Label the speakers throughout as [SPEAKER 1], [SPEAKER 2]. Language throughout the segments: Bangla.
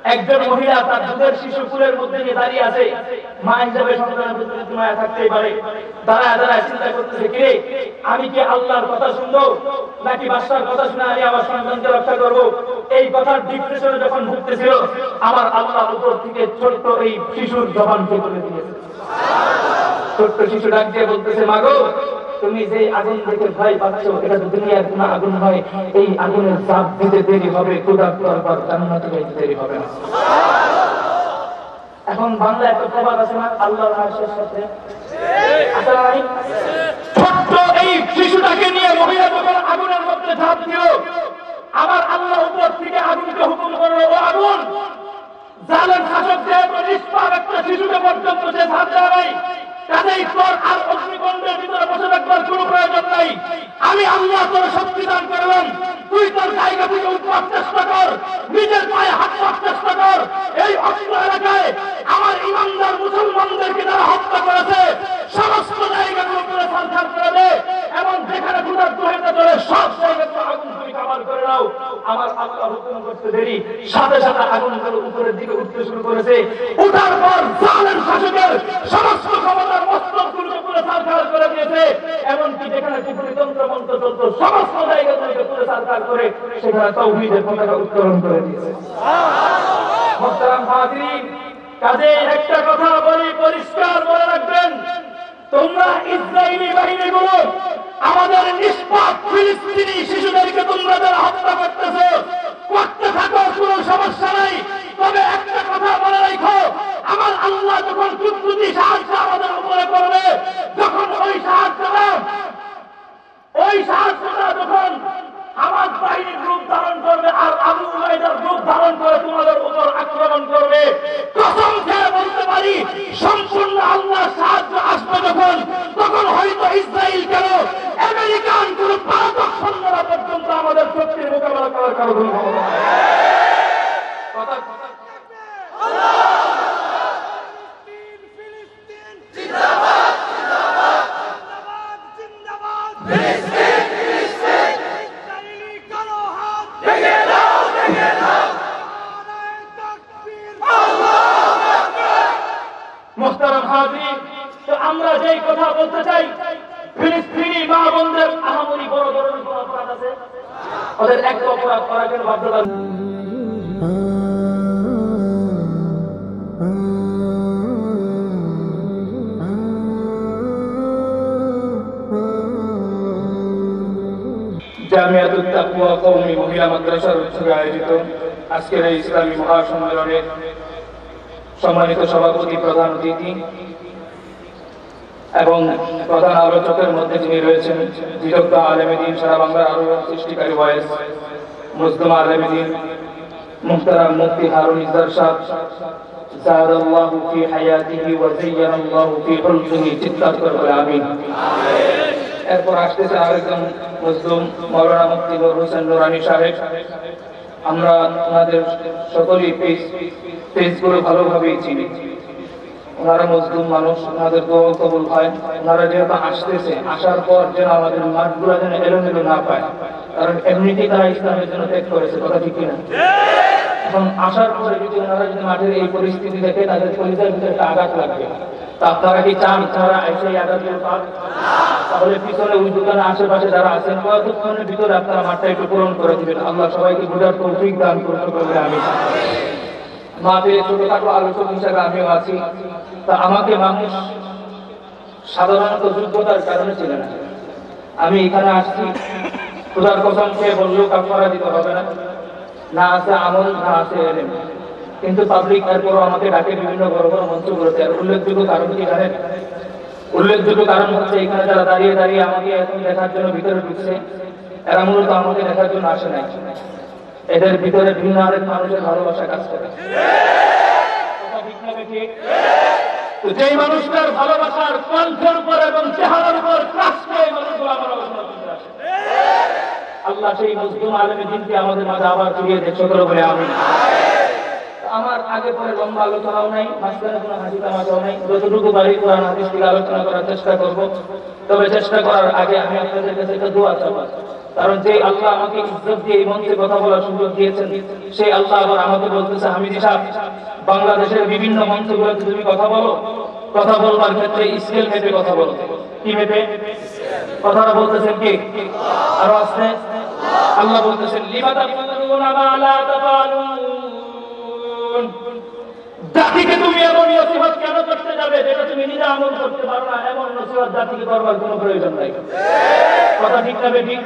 [SPEAKER 1] একজন মহিলা তার দুধের শিশু কুলের মধ্যে নিয়ে দাঁড়িয়ে আছে, মা হিসেবে সন্তানের প্রতি মায়া থাকতেই পারে। দাঁড়ায় দাঁড়ায় চিন্তা করতেছে, কে আমি কি আল্লাহর কথা শুনবো নাকি বাদশার কথা শুনে আমি আমার সন্তানকে রক্ষা করব? এই কথার ডিপ্রেশনে যখন ভুগতেছিল, আমার আল্লাহ উপর থেকে ছোট্ট এই শিশুর জবানকে তুলে দিয়েছে। ছোট্ট শিশু ডাক দিয়ে বলতেছে, মাগো তুমি যে আগুন দেখে ভয় পাচ্ছ, এটা দুনিয়ার কোনো আগুন হয়, এই আগুনের চাপ দিতে দেরি হবে, খোদার দরবার জান্নাতে যাইতে দেরি হবে না। এখন বাংলা একটা প্রবাদ আছে না, আল্লাহর আরশের সাথে আছে না? ছোট্ট এই শিশুটাকে নিয়ে মহিলা যখন আগুনের মধ্যে ঝাঁপ দিল, আমার আল্লাহ উপর থেকে আগুনকে হুকুম করলো, ও আগুন, জালেম শাসক যেহেতু নিষ্পাপ একটা শিশুকে পর্যন্ত সে ঝাঁপ দেওয়া নাই, কাজেই তোর আর অগ্নিকুণ্ডের ভিতরে বসে থাকবার কোনো প্রয়োজন নাই। আমি আল্লাহ তোর শক্তি দান করলাম, তুই তোর জায়গা থেকে উঠবার চেষ্টা কর, নিজের পায়ে হাঁটবার চেষ্টা কর। এই অস্ত্র এলাকায় আমার ইমানদার মুসলমানদেরকে যারা হত্যা করেছে, সমস্ত জায়গাগুলো করে সংসার করে দে, এবং যেখানে ক্ষুধার্ত হইতে চলে সব জায়গাতে আগুন তুমি কামাল করে নাও। আমার আল্লাহ হুকুম করতে দেরি, সাথে সাথে আগুনগুলো উপরের দিকে উঠতে শুরু করেছে। উঠার পর জালেম শাসকের সমস্ত ক্ষমতার মস্তকগুলোকে পুরো সারকার করে দিয়েছে, এমনকি যেখানে কুফরি তন্ত্র মন্ত্র চলত সমস্ত জায়গাগুলোকে পুরো সারকার করে সেখানে তাওহীদের পতাকা উত্তোলন করে দিয়েছে। মুহতারাম হাজিরিন, কাজে একটা কথা বলি, পরিষ্কার বলে রাখবেন, তোমরা ইসরায়েলি বাহিনীগুলো আমাদের নিষ্পাপ ফিলিস্তিনি শিশুদেরকে তোমরা যারা হত্যা করতেছো, করতে থাকো, কোনো সমস্যা নাই। তবে একটা কথা মনে রাখো, আমার আল্লাহ যখন কুদরতি সাহায্য আমাদের উপরে করবে, যখন ওই সাহায্যটা যখন আমার বাহিনীর রূপ ধারণ করবে আর আবু উবাইদার রূপ ধারণ করে তোমাদের উপর আক্রমণ করবে, কসম খেয়ে বলতে পারি সম্পূর্ণ আল্লাহর সাহায্য আসবে যখন, তখন হয়তো ইসরায়েল কেন আমেরিকান কোন পারদক সৈন্যরা পর্যন্ত আমাদের শক্তির মোকাবেলা করার কারো কোনো ক্ষমতা নেই। মুহতারাম হাজিরিন, তো আমরা যেই কথা বলতে চাই, ফিলিস্তিনি মা বোনদের আহামরি বড় ধরনের কোন অপরাধ আছে? ওদের একটা অপরাধ করার জন্য বাধ্যতা। জামিয়াতুত তাকওয়া কওমি মহিলা মাদ্রাসার উদ্যোগে আয়োজিত আজকের এই ইসলামী মহাসম্মেলনের সম্মানিত সভাপতি, প্রধান অতিথি এবং প্রধান আলোচকের মধ্যে যিনি রয়েছেন, জিরক্তা আলেমে দ্বীন, সারা বাংলার আরো সৃষ্টিকারী ভয়েস, মুজতমা আলেমে দ্বীন মুহতারাম মুফতি হারুন ইসদার সাহেব, জাদাল্লাহু ফি হায়াতিহি ওয়া যায়্যানাল্লাহু ফি খুলকিহি, চিৎকার করে বলে আমিন। এরপর আসতেছে আরেকজন মুসলিম মাওলানা মুফতি নূর হোসেন নুরানী সাহেব। আমরা ওনাদের সকলেই পেজগুলো ভালোভাবেই চিনি, ওনারা মুসলিম মানুষ, ওনাদের দোয়া কবুল হয়। ওনারা যেহেতু আসতেছে, আসার পর যেন আমাদের মাঠগুলো যেন এলোমেলো না পায়, কারণ এমনিতেই তারা ইসলামের জন্য ত্যাগ করেছে, কথা ঠিক কিনা? এখন আসার পরে যদি ওনারা যদি মাঠের এই পরিস্থিতি দেখে, তাদের পরিচয়ের ভিতরে একটা আঘাত লাগবে। তা আপনারা কি চান তারা এসে এই আঘাতের পান? তাহলে পিছনে ওই দোকানের আশেপাশে যারা আছেন, কতক্ষণের ভিতরে আপনারা মাঠটা একটু পূরণ করে দিবেন। আল্লাহ সবাইকে বুঝার তৌফিক দান করতে পারবে। আমি মাঠে ছোটখাটো আলোচক হিসাবে আমিও আছি। তা আমাকে মানুষ সাধারণত যোগ্যতার কারণে ছিল না, আমি এখানে আসছি খোদার কসম খেয়ে বললেও কাফারা দিতে হবে না, না আছে আমল, না আছে এলেম, কিন্তু পাবলিক এরপরও আমাকে ডাকে বিভিন্ন বড় বড় মঞ্চ করেছে। আর উল্লেখযোগ্য কারণ কি জানেন? উল্লেখযোগ্য কারণ হচ্ছে এখানে যারা দাঁড়িয়ে দাঁড়িয়ে আমাকে এখন দেখার জন্য ভিতরে ঢুকছে, এরা মূলত আমাকে দেখার জন্য আসে নাই, এদের ভিতরে ভিন্ন আরেক মানুষের ভালোবাসা কাজ করে। যেই মানুষটার ভালোবাসার কণ্ঠের উপর এবং চেহারার উপর কাজ করে মানুষগুলো আমার আলোচনা করতে আসে। আল্লাহ সেই মুসলিম আলেমে দ্বীনকে আমাদের মাঝে আবার ফিরিয়ে দিচ্ছে বলে আমি আমার আগে পরে লম্বা আলোচনাও নাই, মাঝখানে কোনো হাসি তামাশাও নাই, যতটুকু পারি কোরআন হাদিস থেকে আলোচনা করার চেষ্টা করব। তবে চেষ্টা করার আগে আমি আপনাদের কাছে একটা দোয়া চাইব, কারণ যে আল্লাহ আমাকে ইজ্জত দিয়ে এই মঞ্চে কথা বলার সুযোগ দিয়েছেন, সেই আল্লাহ আবার আমাকে বলতেছে, হামিদি সাহেব, বাংলাদেশের বিভিন্ন মঞ্চগুলোতে তুমি কথা বলো, কথা বলবার ক্ষেত্রে স্কেল মেপে কথা বলো। কি মেপে কথাটা বলতেছেন? কি আরো আসছে? আল্লাহ বলতেছেন, লিমা তাকুলুনা মা লা তাফআলুন, জাতিকে তুমি এমন নসিহত কেন করতে যাবে যেটা তুমি নিজে আমল করতে পারো না? এমন নসিহত জাতিকে করবার কোনো প্রয়োজন নাই। কথা ঠিক না বেঠিক?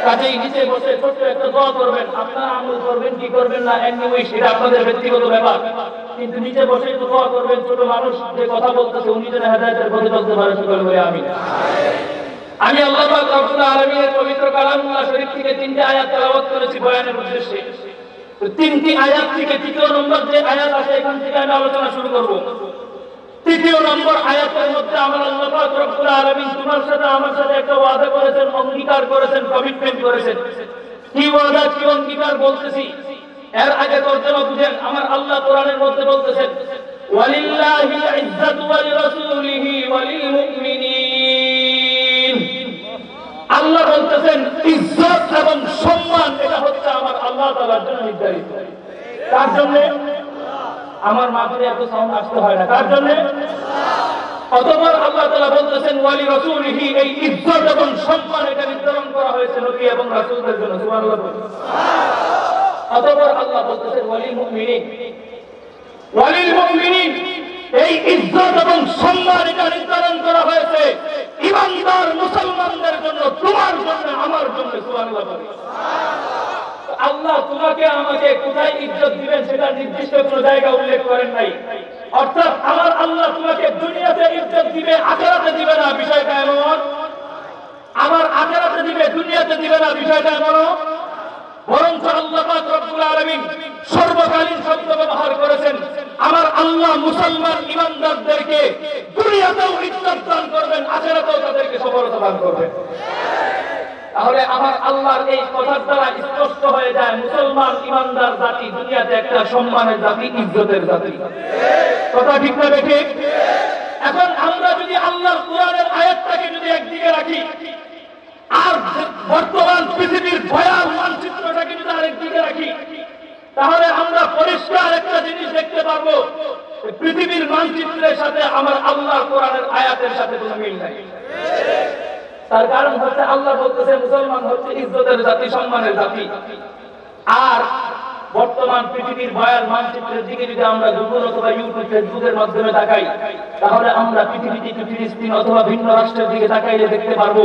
[SPEAKER 1] কাজেই নিচে বসে ছোট্ট একটা দোয়া করবেন, আপনারা আমল করবেন কি করবেন না এমনি সেটা আপনাদের ব্যক্তিগত ব্যাপার, কিন্তু নিচে বসে একটু দোয়া করবেন, ছোট মানুষ যে কথা বলতেছে উনি যেন হেদায়েতের পথে চলতে পারে, সকলে বলে আমিন। আমি আল্লাহ পাক রব্বুল আলামিনের পবিত্র কালামুল্লাহ শরীফ থেকে 3টি আয়াত তেলাওয়াত করেছি বয়ানের উদ্দেশ্যে। তো 3টি আয়াত থেকে 3য় নম্বর যে আয়াত আছে এখান থেকে আমি আলোচনা শুরু করব। 3য় নম্বর আয়াতের মধ্যে আমার আল্লাহ পাক রব্বুল আলামিন তোমার সাথে আমার সাথে একটা ওয়াদা করেছেন, অঙ্গীকার করেছেন, কমিটমেন্ট করেছেন। কি ওয়াদা, কি অঙ্গীকার বলতেছি, এর আগে তরজমা বুঝেন। আমার আল্লাহ কোরআনের মধ্যে বলতেছেন, ওয়ালিল্লাহিল ইজ্জাতু ওয়া লিরাসূলিহি ওয়া লিল মুমিনিন। আল্লাহ বলতেছেন ইজ্জত এবং সম্মান এটা হচ্ছে আমার আল্লাহ তাআলার জন্য নির্ধারিত। কার জন্য? আমার মাঝে এত সাউন্ড আসতে হয় না। কার জন্য? অতঃপর আল্লাহ তাআলা বলতেছেন ওয়ালি রাসূলিহি, এই ইজ্জত এবং সম্মান এটা নির্ধারণ করা হয়েছে নবী এবং রাসূলদের জন্য। সুবহানাল্লাহ। অতঃপর আল্লাহ বলতেছেন ওয়ালিল মুমিনিন, ওয়ালিল মুমিনিন, এই ইজ্জত এবং সম্মান এটা নির্ধারণ করা হয়েছে ঈমানদার মুসলমানদের জন্য, তোমার জন্য, আমার জন্য। সুবহানাল্লাহ। আল্লাহ তোমাকে আমাকে কোথায় ইজ্জত দিবেন সেটা নির্দিষ্ট কোনো জায়গা উল্লেখ করেন নাই। অর্থাৎ আমার আল্লাহ তোমাকে দুনিয়াতে ইজ্জত দিবে, আখিরাতে দিবে না, বিষয়টা এমন। আমার আখিরাতে দিবে, দুনিয়াতে দিবে না, বিষয়টা এমন। বরঞ্চ আল্লাহ পাক রব্বুল আলামিন সর্বকালীন শব্দ ব্যবহার করেছেন, আমার আল্লাহ মুসলমান ঈমানদারদেরকে দুনিয়াতেও ইজ্জত দান করবেন, আখিরাতেও তাদেরকে সফলতা দান করবেন। তাহলে আমার আল্লাহর এই কথার দ্বারা স্পষ্ট হয়ে যায় মুসলমান ঈমানদার জাতি দুনিয়াতে একটা সম্মানের জাতি, ইজ্জতের জাতি। কথা ঠিক না বেঠিক? এখন আমরা যদি আল্লাহর কোরআনের আয়াতটাকে যদি একদিকে রাখি আর বর্তমান পৃথিবীর ভয়াল মানচিত্রটাকে যদি আরেকদিকে রাখি, তাহলে আমরা পরিষ্কার একটা জিনিস দেখতে পারবো, পৃথিবীর মানচিত্রের সাথে আমার আল্লাহর কোরআনের আয়াতের সাথে কোনো মিল নাই। তার কারণ হচ্ছে আল্লাহ বলতেছে মুসলমান হচ্ছে ইজ্জতের জাতি, সম্মানের জাতি। আর বর্তমান পৃথিবীর ভয়াল মানচিত্রের দিকে যদি আমরা গুগল অথবা ইউটিউব ফেসবুকের মাধ্যমে তাকাই, তাহলে আমরা পৃথিবীতে একটু ফিলিস্তিন অথবা ভিন্ন রাষ্ট্রের দিকে তাকাইলে দেখতে পারবো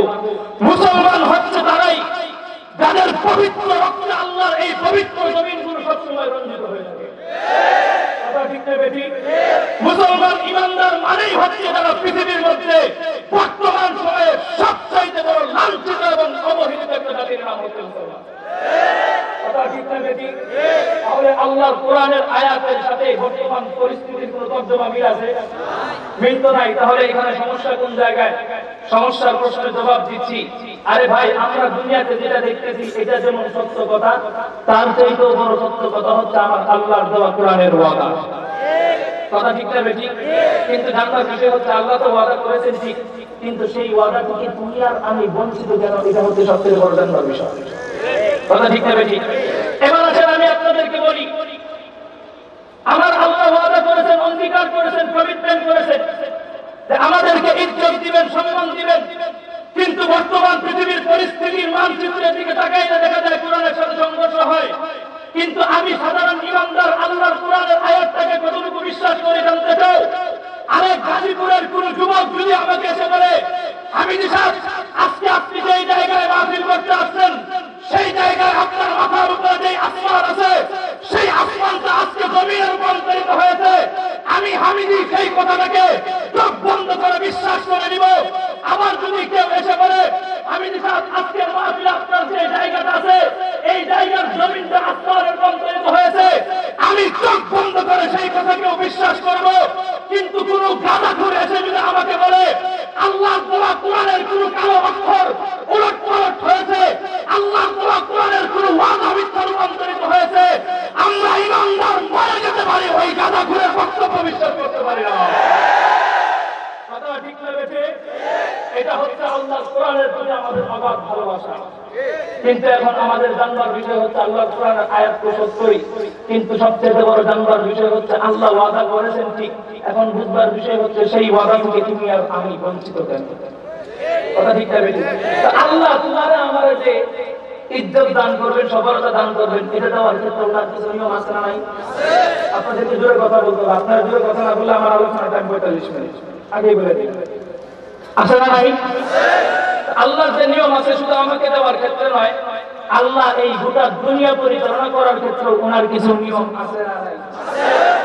[SPEAKER 1] মুসলমান হচ্ছে তারাই যাদের পবিত্র রক্তে আল্লাহর এই পবিত্র জমিনগুলো সবসময় রঞ্জিত হয়ে থাকে। মুসলমান ঈমানদার মানেই হচ্ছে যারা পৃথিবীর মধ্যে বর্তমান সময়ে সবচাইতে বড় লাঞ্ছিত এবং অবহেলিত একটা জাতির নাম হচ্ছে মুসলমান। তাহলে আল্লাহর কোরআনের আয়াতের সাথে বর্তমান পরিস্থিতির কোন তর্জমা মিল আছে? মিল তো নাই। তাহলে এখানে সমস্যা কোন জায়গায়? সমস্যার প্রশ্নের জবাব দিচ্ছি। আরে ভাই, আমরা দুনিয়াতে যেটা দেখতেছি এটা যেমন সত্য কথা, তার চাইতেও বড় সত্য কথা হচ্ছে আমার আল্লাহর দেওয়া কোরআনের ওয়াদা। কথা ঠিক না বেঠিক? কিন্তু জানবার বিষয় হচ্ছে আল্লাহ তো ওয়াদা করেছেন ঠিক, কিন্তু সেই ওয়াদা থেকে তুমি আর আমি বঞ্চিত কেন? এটা হচ্ছে সবথেকে বড় জানবার বিষয়। কথা ঠিক না বেঠিক? এবার আসেন আমি আপনাদেরকে বলি, আমার আল্লাহ ওয়াদা করেছেন, অঙ্গীকার করেছেন, কমিটমেন্ট করেছেন যে আমাদেরকে ইজ্জত দিবেন, সম্মান দিবেন। কিন্তু বর্তমান পৃথিবীর পরিস্থিতির মানচিত্রের দিকে তাকাইলে দেখা যায় কোরআনের সাথে সংঘর্ষ হয়। কিন্তু আমি সাধারণ ঈমানদার আল্লাহর কোরআনের আয়াতটাকে কতটুকু বিশ্বাস করে জানতে চাও? আরে গাজীপুরের কোন যুবক যদি আমাকে এসে বলে, হামিদি সাহেব আজকে আপনি যেই জায়গায় মাহফিল করতে আসছেন, সেই জায়গায় আপনার মাথার উপরে যে আসমান আছে, সেই আসমানটা আজকে জমিনে রূপান্তরিত হয়েছে, আমি হামিদি সেই কথাটাকে চোখ বন্ধ করে বিশ্বাস করে নিব। আবার যদি কেউ এসে বলে, হামিদি সাহেব আজকের মাহফিলে আপনার যে জায়গাটা আছে, এই জায়গার জমিনটা আসমানে রূপান্তরিত হয়েছে, আমি চোখ বন্ধ করে সেই কথাকেও বিশ্বাস করব। কিন্তু কোন গাধাখুর এসে যদি আমাকে বলে আল্লাহ তাআলা কোরআনের কোন কালো অক্ষর উলট পালট হয়েছে, আল্লাহ তাআলা কোরআনের কোন ওয়াদা মিথ্যা রূপান্তরিত হয়েছে, আমরা ঈমানদার মরে যেতে পারি ভালোবাসা। কিন্তু এখন আমাদের জানবার বিষয় হচ্ছে আল্লাহর কোরআনের আয়াত তো সত্যই, কিন্তু সবচেয়ে বড় জানবার বিষয় হচ্ছে আল্লাহ ওয়াদা করেছেন ঠিক, এখন বুঝবার বিষয় হচ্ছে সেই ওয়াদা থেকে তুমি আর আমি বঞ্চিত কেন? কথা ঠিক না বেঠিক? আল্লাহ তোমারে আমার যে ইজ্জত দান করবেন, সফলতা দান করবেন, এটা দেওয়ার ক্ষেত্রে ওনার কিছু নিয়ম আছে না নাই? আপনাদেরকে জোরে কথা বলতে হবে, আপনারা জোরে কথা না বললে আমার আলোচনার টাইম 45 মিনিট আগেই বলে দিন। আছে না নাই? আল্লাহর যে নিয়ম আছে শুধু আমাকে দেওয়ার ক্ষেত্রে নয়, আল্লাহ এই গোটা দুনিয়া পরিচালনা করার ক্ষেত্রে ওনার কিছু নিয়ম আছে না নাই?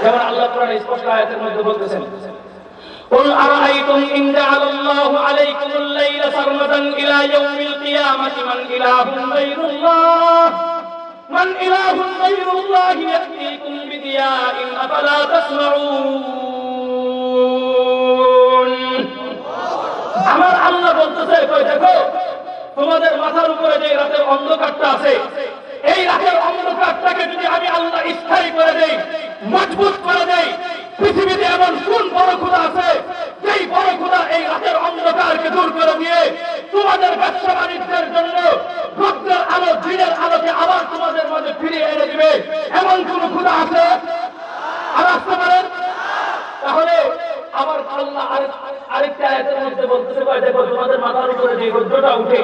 [SPEAKER 1] যেমন আল্লাহ কোরআনে স্পষ্ট আয়াতের মধ্যে বলতেছেন, قل أرأيتم إن جعل الله عليكم الليل سرمدا إلى يوم القيامة من إله غير الله يأتيكم بضياء أفلا تسمعون। আমার আল্লাহ বলতেছে, দেখো তোমাদের মাথার উপরে যে রাতের অন্ধকারটা আছে, এই রাতের অন্ধকারটাকে যদি আমি আল্লাহ স্থায়ী করে দেই, মজবুত করে দেই, পৃথিবীতে এমন কোন বড় খোদা আছে যেই বড় খোদা এই রাতের অন্ধকারকে দূর করে দিয়ে তোমাদের ব্যবসা বাণিজ্যের জন্য রৌদ্রের আলো, দিনের আলোকে আবার তোমাদের মাঝে ফিরিয়ে এনে দিবে? এমন কোন খোদা আছে? আর আসতে পারেন? তাহলে আবার আল্লাহ আরেকটা আয়াতের মধ্যে বলতেছে, দেখো তোমাদের মাথার উপরে যে রৌদ্রটা উঠে,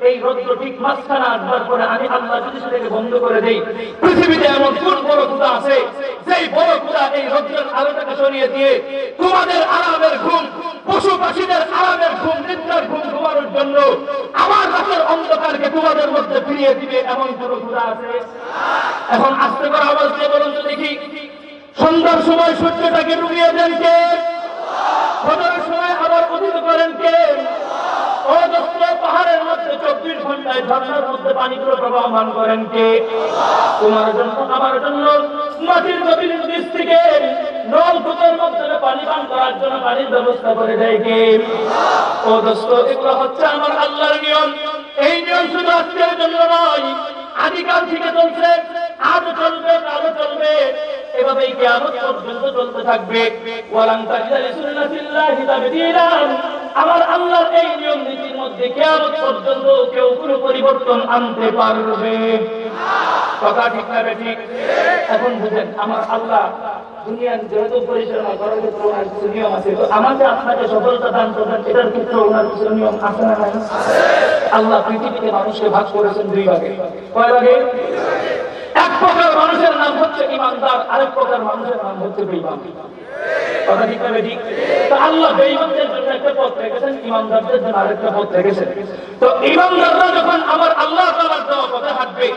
[SPEAKER 1] এই রৌদ্র ঠিক মাঝখানে আসবার পরে আমি আল্লাহ যদি সেটাকে বন্ধ করে দেই, পৃথিবীতে এমন কোন বড় খোদা আছে যেই বড় খোদা এই রৌদ্রের আলোটাকে সরিয়ে দিয়ে তোমাদের আরামের ঘুম, পশু পাখিদের আরামের ঘুম, নিদ্রার ঘুম ঘুমানোর জন্য আমার রাতের অন্ধকারকে তোমাদের মধ্যে ফিরিয়ে দিবে? এমন কোন খোদা আছে? এখন আস্তে করে আওয়াজ দিয়ে বলুন তো দেখি, সন্ধ্যার সময় সূর্যটাকে ডুবিয়ে দেন কে? ফজরের সময় আবার উদিত করেন কে? অজস্র পাহাড়ের মধ্যে 24 ঘন্টায় ঝর্ণার মধ্যে পানিগুলো প্রবাহমান করেন কে? তোমার জন্য আমার জন্য মাটির গভীর নিচ থেকে নলকূপের মধ্যে পানি পান করার জন্য পানির ব্যবস্থা করে দেয় কে? ও দোস্ত, এগুলো হচ্ছে আমার আল্লাহর নিয়ম। এই নিয়ম শুধু আজকের জন্য নয়, আদিকাল থেকে চলছে, আজও চলবে, কালও চলবে, এভাবেই কিয়ামত পর্যন্ত চলতে থাকবে। ওয়ালান তাজিদা লিসুন্নাতিল্লাহি তাবদীলা। আমার আল্লাহর এই নিয়ম নীতির মধ্যে কিয়ামত পর্যন্ত কেউ কোনো পরিবর্তন আনতে পারবে না। কথা ঠিক না ঠিক? এখন বুঝেন, আমার আল্লাহ দুনিয়ার যেহেতু পরিচালনা করার ক্ষেত্রে ওনার কিছু নিয়ম আছে, তো আমাকে আপনাকে সফলতা দান করবেন, এটার ক্ষেত্রে ওনার কিছু নিয়ম আছে না নাই? আল্লাহ পৃথিবীতে মানুষকে ভাগ করেছেন দুই ভাগে। কয় ভাগে? এক প্রকার মানুষের নাম হচ্ছে ইমানদার, আরেক প্রকার মানুষের নাম হচ্ছে বেঈমান। কথা ঠিক না ঠিক? তো আল্লাহ বেঈমানদের জন্য একটা পথ রেখেছেন, ইমানদারদের জন্য আরেকটা পথ রেখেছেন। তো ইমানদাররা যখন আমার আল্লাহ তাআলার দেওয়া পথে হাঁটবে,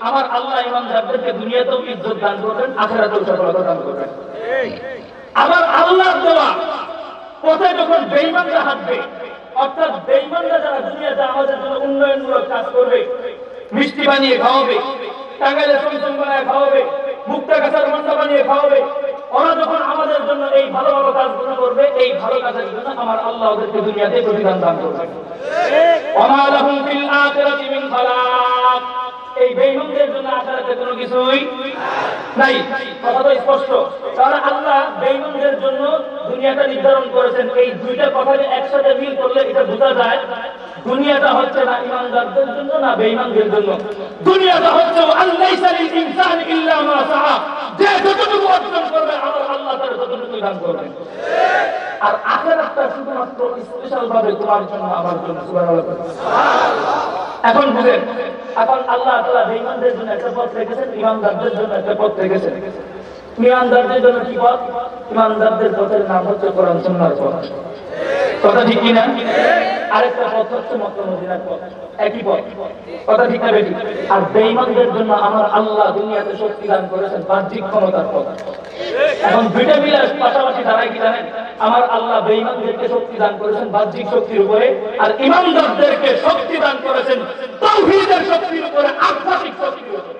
[SPEAKER 1] আমার আল্লাহ ইমানদারদেরকে দুনিয়াতেও ইজ্জত দান করবেন, আখিরাতেও সফলতা দান করবেন। আমার আল্লাহর দেওয়া পথে যখন বেঈমানরা হাঁটবে, অর্থাৎ বেঈমানরা যারা দুনিয়াতে আমাদের জন্য উন্নয়নমূলক কাজ করবে, মিষ্টি বানিয়ে খাওয়াবে, টাঙ্গাইলে চমচম বানিয়ে খাওয়াবে, মুক্তা গাছের মন্ডা বানিয়ে খাওয়াবে, ওরা যখন আমাদের জন্য এই ভালো ভালো কাজগুলো করবে, এই ভালো কাজের জন্য আমার আল্লাহ ওদেরকে দুনিয়াতে প্রতিদান দান করবেন। ওমা লাহুম ফিল আখিরাতি মিন খালাক। এই বেঈমানদের জন্য আখিরাতে কোনো কিছুই নাই। কথা তো স্পষ্ট। তাহলে আল্লাহ বেঈমানদের জন্য দুনিয়াটা নির্ধারণ করেছেন। এই দুইটা কথাকে একসাথে মিল করলে এটা বোঝা যায় দুনিয়াটা হচ্ছে না ইমানদারদের জন্য না বেঈমানদের জন্য। দুনিয়াটা হচ্ছে আল্লাইসা লিল ইনসানি ইল্লা মা সাআ, যে যতটুকু অর্জন করবে আমার আল্লাহ তার ততটুকুই দান করবেন। আর আখিরাতটা শুধুমাত্র স্পেশাল ভাবে তোমার জন্য, আমার জন্য। সুবহানাল্লাহ। এখন বুঝেন, এখন আল্লাহ তাআলা বেঈমানদের জন্য একটা পথ রেখেছেন, ইমানদারদের জন্য একটা পথ রেখেছেন। ইমানদারদের জন্য কি পথ? ইমানদারদের পথের নাম হচ্ছে কোরআন সুন্নাহর পথ। কথা ঠিক কিনা? আরেকটা পথ হচ্ছে মক্কা মদিনার পথ, একই পথ। কথা ঠিক না বেঠিক? আর বেঈমানদের জন্য আমার আল্লাহ দুনিয়াতে শক্তি দান করেছেন বাহ্যিক ক্ষমতার পথ। এখন দুইটা মিলে পাশাপাশি দাঁড়ায় কি জানেন? আমার আল্লাহ বেঈমানদেরকে শক্তি দান করেছেন বাহ্যিক শক্তির উপরে, আর ইমানদারদেরকে শক্তি দান করেছেন তাওহীদের শক্তির উপরে, আধ্যাত্মিক শক্তির উপরে।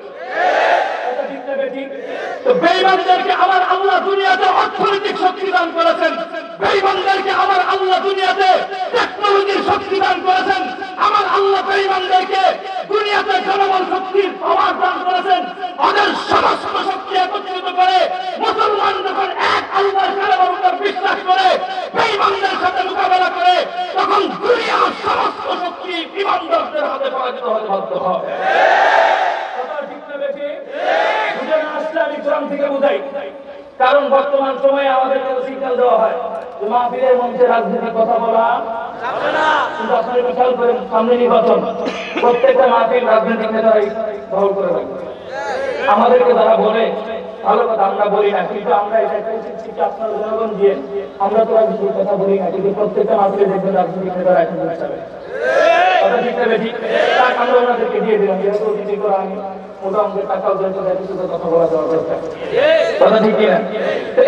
[SPEAKER 1] তো বেঈমানদেরকে আমার আল্লাহ দুনিয়াতে অর্থনৈতিক শক্তি দান করেছেন, বেঈমানদেরকে আমার আল্লাহ দুনিয়াতে টেকনোলজির শক্তি দান করেছেন, আমার আল্লাহ বেঈমানদেরকে দুনিয়াতে জনবল শক্তির পাওয়ার দান করেছেন। ওদের সমস্ত শক্তি একত্রিত করে মুসলমান যখন এক আল্লাহর কালামের উপর বিশ্বাস করে বেঈমানদের সাথে মোকাবেলা করে, তখন দুনিয়ার সমস্ত শক্তি ইমানদারদের হাতে অন্তর্ভুক্ত হয়। কথা ঠিক না বেশি? বুঝে না আসলে আমি কোরআন থেকে বুঝাই। কারণ বর্তমান সময়ে আমাদেরকে সিগন্যাল দেওয়া হয় যে মাহফিলের মঞ্চে রাজনীতির কথা বলা যাবে না, কিন্তু আপনারা খেয়াল করেন সামনে নির্বাচন, প্রত্যেকটা মাহফিল রাজনৈতিক নেতারাই দখল করে রাখবে। আমাদেরকে তারা বলে ভালো কথা, আমরা বলি না, কিন্তু আমরা এটা শিক্ষা আপনার জনগণ দিয়ে আমরা তো রাজনীতির কথা বলি না, কিন্তু প্রত্যেকটা মাহফিলে দেখবেন রাজনৈতিক নেতারা এখন যাবে। কথা ঠিক না বেশি? তার আমরা ওনাদেরকে দিয়ে দিলাম, যেহেতু অতিথি করা আমি মোটা অঙ্কের টাকাও জড়িত, কিছু কথা বলা দেওয়া দরকার। কথা ঠিক না?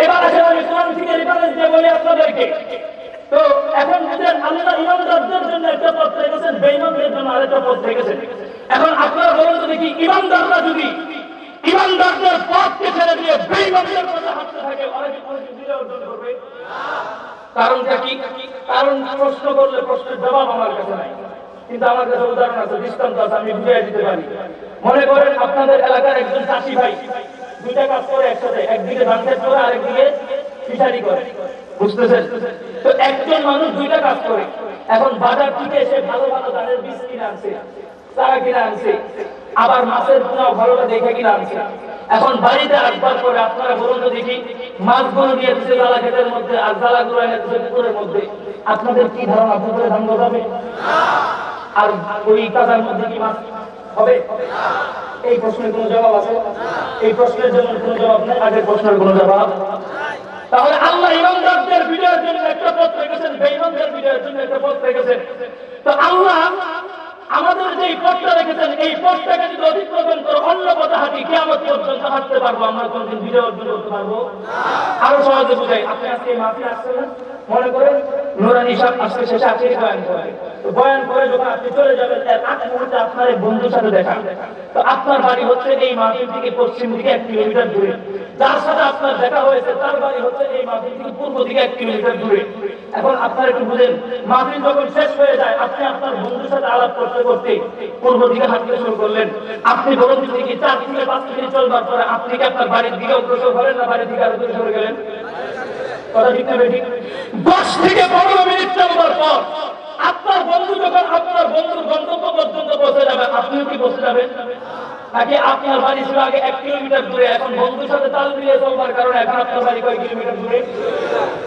[SPEAKER 1] এবার আসলে আমি কোরআন থেকে রেফারেন্স দিয়ে বলি আপনাদেরকে। তো এখন আল্লাহ ইমানদারদের জন্য একটা পথ রেখেছেন, বেঈমানদের জন্য আরেকটা পথ রেখেছেন। এখন আপনারা বলুন তো দেখি, ইমানদাররা যদি ইমানদারদের পথকে ছেড়ে দিয়ে বেঈমানদের পথে হাঁটতে থাকে, ওরা কি কোনো বিজয় অর্জন করবে? কারণটা কি? কারণ প্রশ্ন করলে প্রশ্নের জবাব আমার কাছে নাই, কিন্তু আমার কাছে উদাহরণ আছে, দৃষ্টান্ত আছে, আমি বুঝিয়ে দিতে পারি। মনে করেন আপনাদের এলাকার একজন চাষি ভাই দুইটা কাজ করে একসাথে, একদিকে ধান চাষ করে আরেকদিকে ফিশারি করে, বুঝতেছেন? তো একজন মানুষ দুইটা কাজ করে, এখন বাজার থেকে এসে ভালো ভালো ধানের বীজ কিনে আনছে, চারা কিনে আনছে, আবার মাছের পোনাও ভালোটা দেখে কিনে আনছে। এখন বাড়িতে একবার করে আপনারা বলুন তো দেখি, মাছগুলো নিয়ে দিচ্ছে জ্বালা ক্ষেতের মধ্যে আর জ্বালাগুলো এনে দিচ্ছে পুকুরের মধ্যে, আপনাদের কি ধারণা পুকুরে ধান গজাবে? আর ওই কাদার মধ্যে কি মাছ হবে? এই প্রশ্নের কোনো জবাব আছে? এই প্রশ্নের জন্য কোনো জবাব নেই, আগের প্রশ্নের কোনো জবাব। তাহলে আল্লাহ ইমানদারদের বিজয়ের জন্য একটা পথ রেখেছেন, বেঈমানদের বিজয়ের জন্য একটা পথ রেখেছেন। তো আল্লাহ আমাদের যে পথটা রেখেছেন, এই পথটাকে যদি অতিক্রম করে অন্য পথে হাঁটি, কিয়ামত পর্যন্ত হাঁটতে পারবো, আমরা কোনদিন বিজয় অর্জন করতে পারবো? আরো সহজে বুঝাই, আপনি আজকে মাহফিলে আসছেন না, মনে করেন নুরানি সাহেব আজকে শেষে আজকে বয়ান করে, তো বয়ান করে যখন আপনি চলে যাবেন, এর আগ মুহূর্তে আপনার এক বন্ধুর সাথে দেখা, তো আপনার বাড়ি হচ্ছে এই মাহফিল থেকে পশ্চিম দিকে 1 কিলোমিটার দূরে, যার সাথে আপনার দেখা হয়েছে তার বাড়ি হচ্ছে এই মাহফিল থেকে পূর্ব দিকে 1 কিলোমিটার দূরে। এখন আপনারা একটু বুঝেন, মাহফিল যখন শেষ হয়ে যায়, আপনি আপনার বন্ধুর সাথে আলাপ করতে করতে পূর্ব দিকে হাঁটতে শুরু করলেন, আপনি বলুন থেকে 4 থেকে 5 মিনিট চলবার পরে আপনি কি আপনার বাড়ির দিকে অগ্রসর হলেন না বাড়ির দিকে আরো দূরে সরে গেলেন? কথা ঠিক না বেঠিক? 10 থেকে 15 মিনিট চলবার পর আপনার বন্ধু যখন আপনার বন্ধুর গন্তব্য পর্যন্ত পৌঁছে যাবে, আপনিও কি পৌঁছে যাবেন? নাকি আপনার বাড়ি ছিল আগে 1 কিলোমিটার দূরে, এখন বন্ধুর সাথে তাল মিলিয়ে চলবার কারণে এখন আপনার বাড়ি কয় কিলোমিটার দূরে?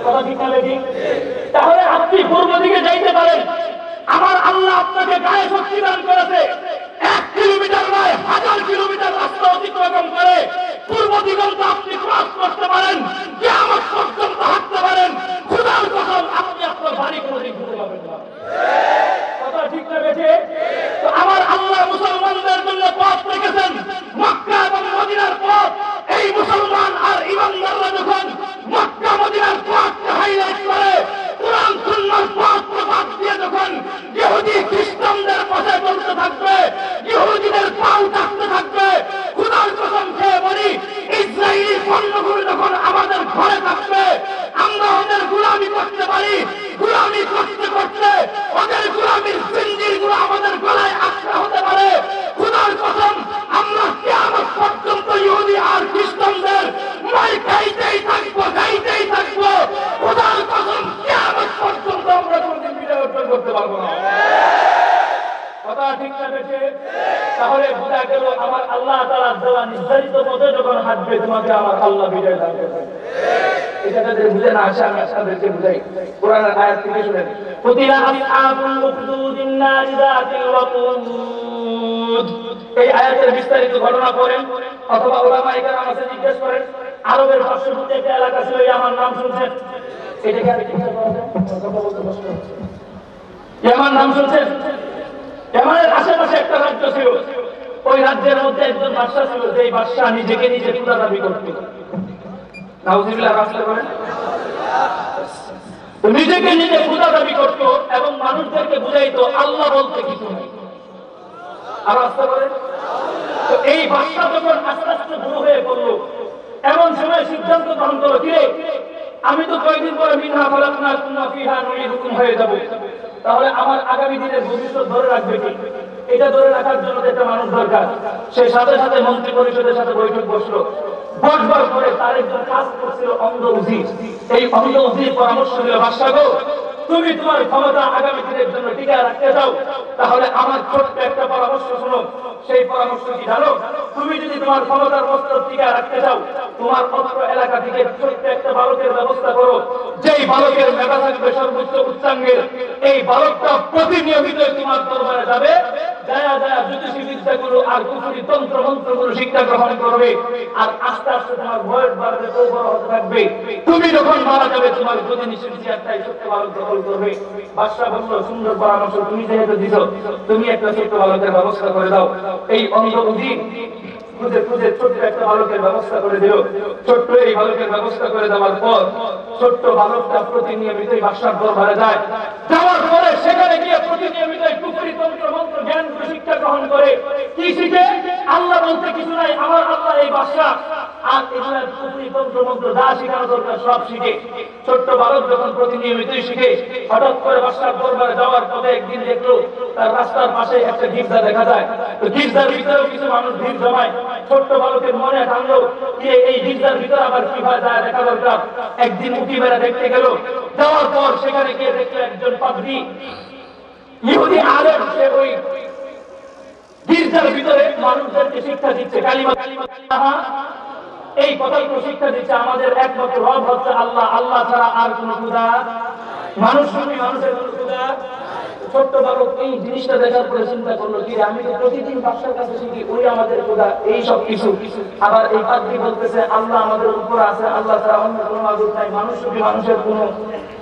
[SPEAKER 1] কথা ঠিক না বেঠিক? তাহলে আপনি পূর্ব দিকে যাইতে পারেন, আমার আল্লাহ আপনাকে গায়ে শক্তি দান করেছে, 1 কিলোমিটার নয় 1000 কিলোমিটার রাস্তা অতিক্রম করে পূর্ব দিগন্ত আপনি ক্রস করতে পারেন, কিয়ামত পর্যন্ত হাঁটতে পারেন। খোদার কসম আপনি আপনার বাড়ি কোনোদিন ঘুরতে পারবেন না। কথা ঠিক না বেঠে? তো আমার আল্লাহ মুসলমানদের জন্য পথ রেখেছেন, মক্কা এবং মদিনার পথ। এই মুসলমান আর ইমানদাররা যখন মক্কা মদিনার পথকে হাইলাইট করে, কোরআন সুন্নাহর পথকে বাদ দিয়ে যখন ইহুদি খ্রিস্টানদের পথে চলতে থাকবে, ইহুদিদের পাও থাকতে থাকবে, খোদার কসম খেয়ে বলি, ইসরায়েলি পণ্যগুলো যখন আমাদের ঘরে থাকবে, আমরা ওদের গোলামি করতে পারি, গোলামি করতে করতে ওদের গোলামির জিঞ্জিরগুলো আমাদের গলায় আটকা হতে পারে। খোদার কসম আমরা কিয়ামত পর্যন্ত ইহুদি আর খ্রিস্টানদের মার খাইতেই থাকবো, খাইতেই থাকবো। খোদার কসম কিয়ামত পর্যন্ত আমরা কোনদিন বিজয় অর্জন করতে পারবো না। কথা ঠিক না বেঠে? তাহলে বোঝা গেল আমার আল্লাহ তাআলা দেওয়া নির্ধারিত পথে যখন হাঁটবে, তোমাকে আমার আল্লাহ বিজয় দান করবে। এটা যাদের বুঝে না আসে, আমি আপনাদেরকে বুঝাই। কোরআনের আয়াত থেকে শুনেন, কুতিলা আসহাবুল উখদুদিন নারি যাতিল ওয়াকুদ। এই আয়াতের বিস্তারিত ঘটনা পড়েন অথবা উলামায়ে কেরাম আমাকে জিজ্ঞেস করেন। আরবের পার্শ্ববর্তী একটা এলাকা ছিল, ইয়ামান নাম শুনছেন? এটাকে আমি জিজ্ঞাসা করলাম, কথা বলতে কষ্ট হচ্ছে। ইয়ামান নাম শুনছেন? ইয়ামানের আশেপাশে একটা রাজ্য ছিল, ওই রাজ্যের মধ্যে একজন বাদশা ছিল, যে বাদশা নিজেকে নিজে খোদা দাবি করত। নাউযুবিল্লাহ, রাসূল বলেন নিজেকে নিজে খোদা দাবি করত এবং মানুষদেরকে বুঝাইতো আল্লাহ বলতে কিছু নেই। আর রাসূল বলেন, তো এই বাদশা যখন আস্তে আস্তে বুড়ো হয়ে পড়লো, এমন সময় সিদ্ধান্ত গ্রহণ করলো, কিরে আমি তো কয়েকদিন পরে মিনহা খালাকনাকুম ওয়া ফিহা নুঈদুকুম হয়ে যাব, তাহলে আমার আগামী দিনের ভবিষ্যৎ ধরে রাখবে কি? এটা ধরে রাখার জন্য একটা মানুষ দরকার। সেই সাথে সাথে মন্ত্রী পরিষদের সাথে বৈঠক বসলো। বসবার পরে তার একজন কাজ করছিল অন্ধ উজির। এই অন্ধ উজির পরামর্শ দিল, বাদশা গো তুমি তোমার ক্ষমতা আগামী দিনের জন্য টিকিয়ে রাখতে চাও, তাহলে আমার ছোট্ট একটা পরামর্শ শোনো। সেই পরামর্শ কি জানো? তুমি যদি তোমার ক্ষমতার মস্তক টিকিয়ে রাখতে চাও, তোমার অত্র এলাকা থেকে ছোট্ট একটা বালকের ব্যবস্থা করো, যেই বালকের মেধা থাকবে সর্বোচ্চ উচ্চাঙ্গের। এই বালকটা প্রতিনিয়মিত তোমার দরবারে যাবে, যায়া যায়া জ্যোতিষী বিদ্যাগুলো আর কুফরি তন্ত্র মন্ত্রগুলো শিক্ষা গ্রহণ করবে, আর আস্তে আস্তে তোমার বয়স বাড়বে, তো বড় হতে থাকবে। তুমি যখন মারা যাবে, তোমার যদি নিশ্চিত একটাই ছোট্ট বালক দখল করবে। বাদশা বলল, সুন্দর পরামর্শ, তুমি যেহেতু দিছ, তুমি একটা ছোট্ট বালকের ব্যবস্থা করে দাও। এই অন্ধ উজির খুঁজে খুঁজে ছোট্ট একটা বালকের ব্যবস্থা করে দিল। ছোট্ট এই বালকের ব্যবস্থা করে দেওয়ার পর ছোট্ট বালকটা প্রতিনিয়মিতই বাদশার দরবারে যায়। যাওয়ার পরে সেখানে গিয়ে প্রতিনিয়মিতই কুফরি তন্ত্র মন্ত্র জ্ঞান শিক্ষা গ্রহণ করে। কি শিখে? আল্লাহ বলতে কিছু নাই, আমার আল্লাহ এই বাদশা। আর এগুলা কুফরি তন্ত্র মন্ত্র যা শেখানো দরকার সব শিখে। ছোট্ট বালক যখন প্রতিনিয়মিতই শিখে, হঠাৎ করে বাদশার দরবারে যাওয়ার পথে একদিন দেখলো তার রাস্তার পাশে একটা গির্জা দেখা যায়। তো গির্জার ভিতরেও কিছু মানুষ ভিড় জমায়। ছোট্ট বালকের মনে টানলো যে এই গির্জার ভিতরে আবার কি হয় যায় দেখা দরকার। একদিন উঁকি মেরে দেখতে গেল। যাওয়ার পর সেখানে গিয়ে দেখলো একজন পাদ্রী ইহুদি আলেম, সে ওই গির্জার ভিতরে মানুষদেরকে শিক্ষা দিচ্ছে কালিমা কালিমা, এই কথাগুলো শিক্ষা দিচ্ছে। আমাদের একমাত্র রব হচ্ছে আল্লাহ, আল্লাহ ছাড়া আর কোন খোদা, মানুষ শুনি মানুষের কোন খোদা। ছোট্ট বালক এই জিনিসটা দেখার পরে চিন্তা করলো, কি আমি তো প্রতিদিন বাদশার কাছে শিখি, ওই আমাদের খোদা, এই সব কিছু। আবার এই পাদ্রী বলতেছে আল্লাহ আমাদের উপর আছে, আল্লাহ ছাড়া অন্য কোনো মাবুদ নাই, মানুষ শুনি মানুষের কোনো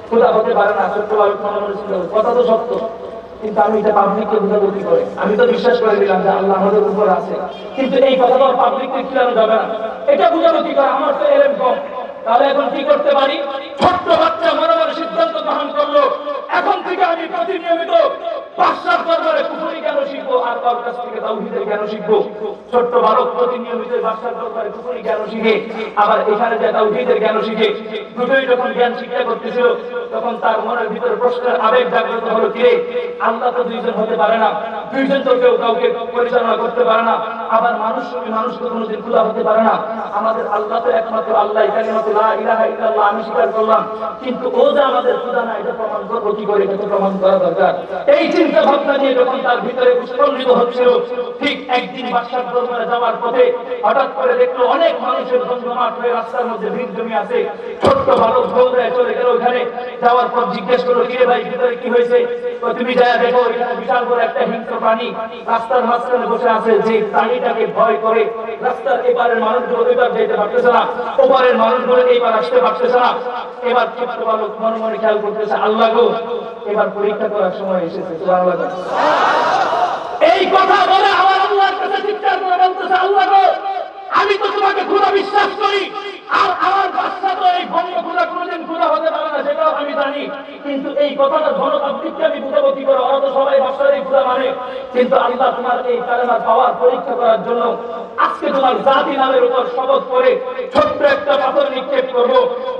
[SPEAKER 1] খোদা হতে পারে না। ছোট্ট বালক মনে মনে চিন্তা করে, কথা তো সত্য, কিন্তু আমি এটা পাবলিককে বোঝাবো কি করে? আমি তো বিশ্বাস করে দিলাম যে আল্লাহ আমাদের উপর আছে, কিন্তু এই কথাটা পাবলিককে খিলানো যাবে না। এটা বোঝাবো কি করে? আমার তো এলেম কম। তাহলে এখন কি করতে পারি? ছোট্ট বাচ্চা মনে মনে সিদ্ধান্ত গ্রহণ করলো, এখন থেকে আমি প্রতিনিয়মিত বাদশার দরবারে কুফরি জ্ঞান শিখবো, আর তার কাছ থেকে তাওহীদের জ্ঞান শিখবো। ছোট্ট বালক প্রতিনিয়মিত বাদশার দরবারে কুফরি জ্ঞান শিখে, আবার এখানে যে তাওহীদের জ্ঞান শিখে। দুটোই যখন জ্ঞান শিক্ষা করতেছিল, তখন তার মনের ভিতরে প্রশ্নের আবেগ জাগ্রত হলো, কিরে আল্লাহ তো দুইজন হতে পারে না, দুইজন তো কেউ কাউকে পরিচালনা করতে পারে না, আবার মানুষ মানুষ তো কোনোদিন খোদা হতে পারে না। আমাদের আল্লাহ তো একমাত্র আল্লাহ, কালিমাতু লা ইলাহা ইল্লাল্লাহ আমি স্বীকার করলাম, কিন্তু ও যে আমাদের খোদা না, এটা প্রমাণ করবো কি করে? এটা প্রমাণ করা দরকার। এই চিন্তা ভাবনা নিয়ে যখন তার ভিতরে উৎফুল্লিত হচ্ছিল, ঠিক একদিন বাদশার দরবারে যাওয়ার পথে হঠাৎ করে দেখলো অনেক মানুষের জমজমাট হয়ে রাস্তার মধ্যে ভিড় জমি আছে। ছোট্ট বালক দৌড়ে চলে গেল ওখানে। যাওয়ার পর জিজ্ঞেস করলো, কিরে ভাই ভিতরে কি হয়েছে? তুমি যা দেখো, এখানে বিশাল বড় একটা হিংস্র প্রাণী রাস্তার মাঝখানে বসে আছে, যে প্রাণীটাকে ভয় করে রাস্তার এপারের মানুষগুলো ওইবার যেতে পারতেছে না, ওপারের মানুষগুলো এইবার আসতে পারতেছে না। এবার ছোট্ট বালক মনে মনে খেয়াল করতেছে, আল্লাহ গো, এবার পরীক্ষা করার সময় এসেছে। সুবহানাল্লাহ। এই কথা বলে আমার আল্লাহর কাছে চিৎকার করে বলতেছে, আল্লাহ গো, আমি তো তোমাকে খোদা বিশ্বাস করি, আর আমার বাচ্চা তো এই ভঙ্গ খোদা কোনোদিন খোদা হতে পারে না, সেটাও আমি জানি, কিন্তু এই কথাটা জনতান্ত্রিককে আমি বুঝাবো কি করে? ওরা তো সবাই বাচ্চারই খোদা মানে। কিন্তু আল্লাহ তোমার এই কালেমার পাওয়ার পরীক্ষা করার জন্য আজকে তোমার জাতি নামের উপর শপথ করে ছোট্ট একটা পাথর নিক্ষেপ করবো।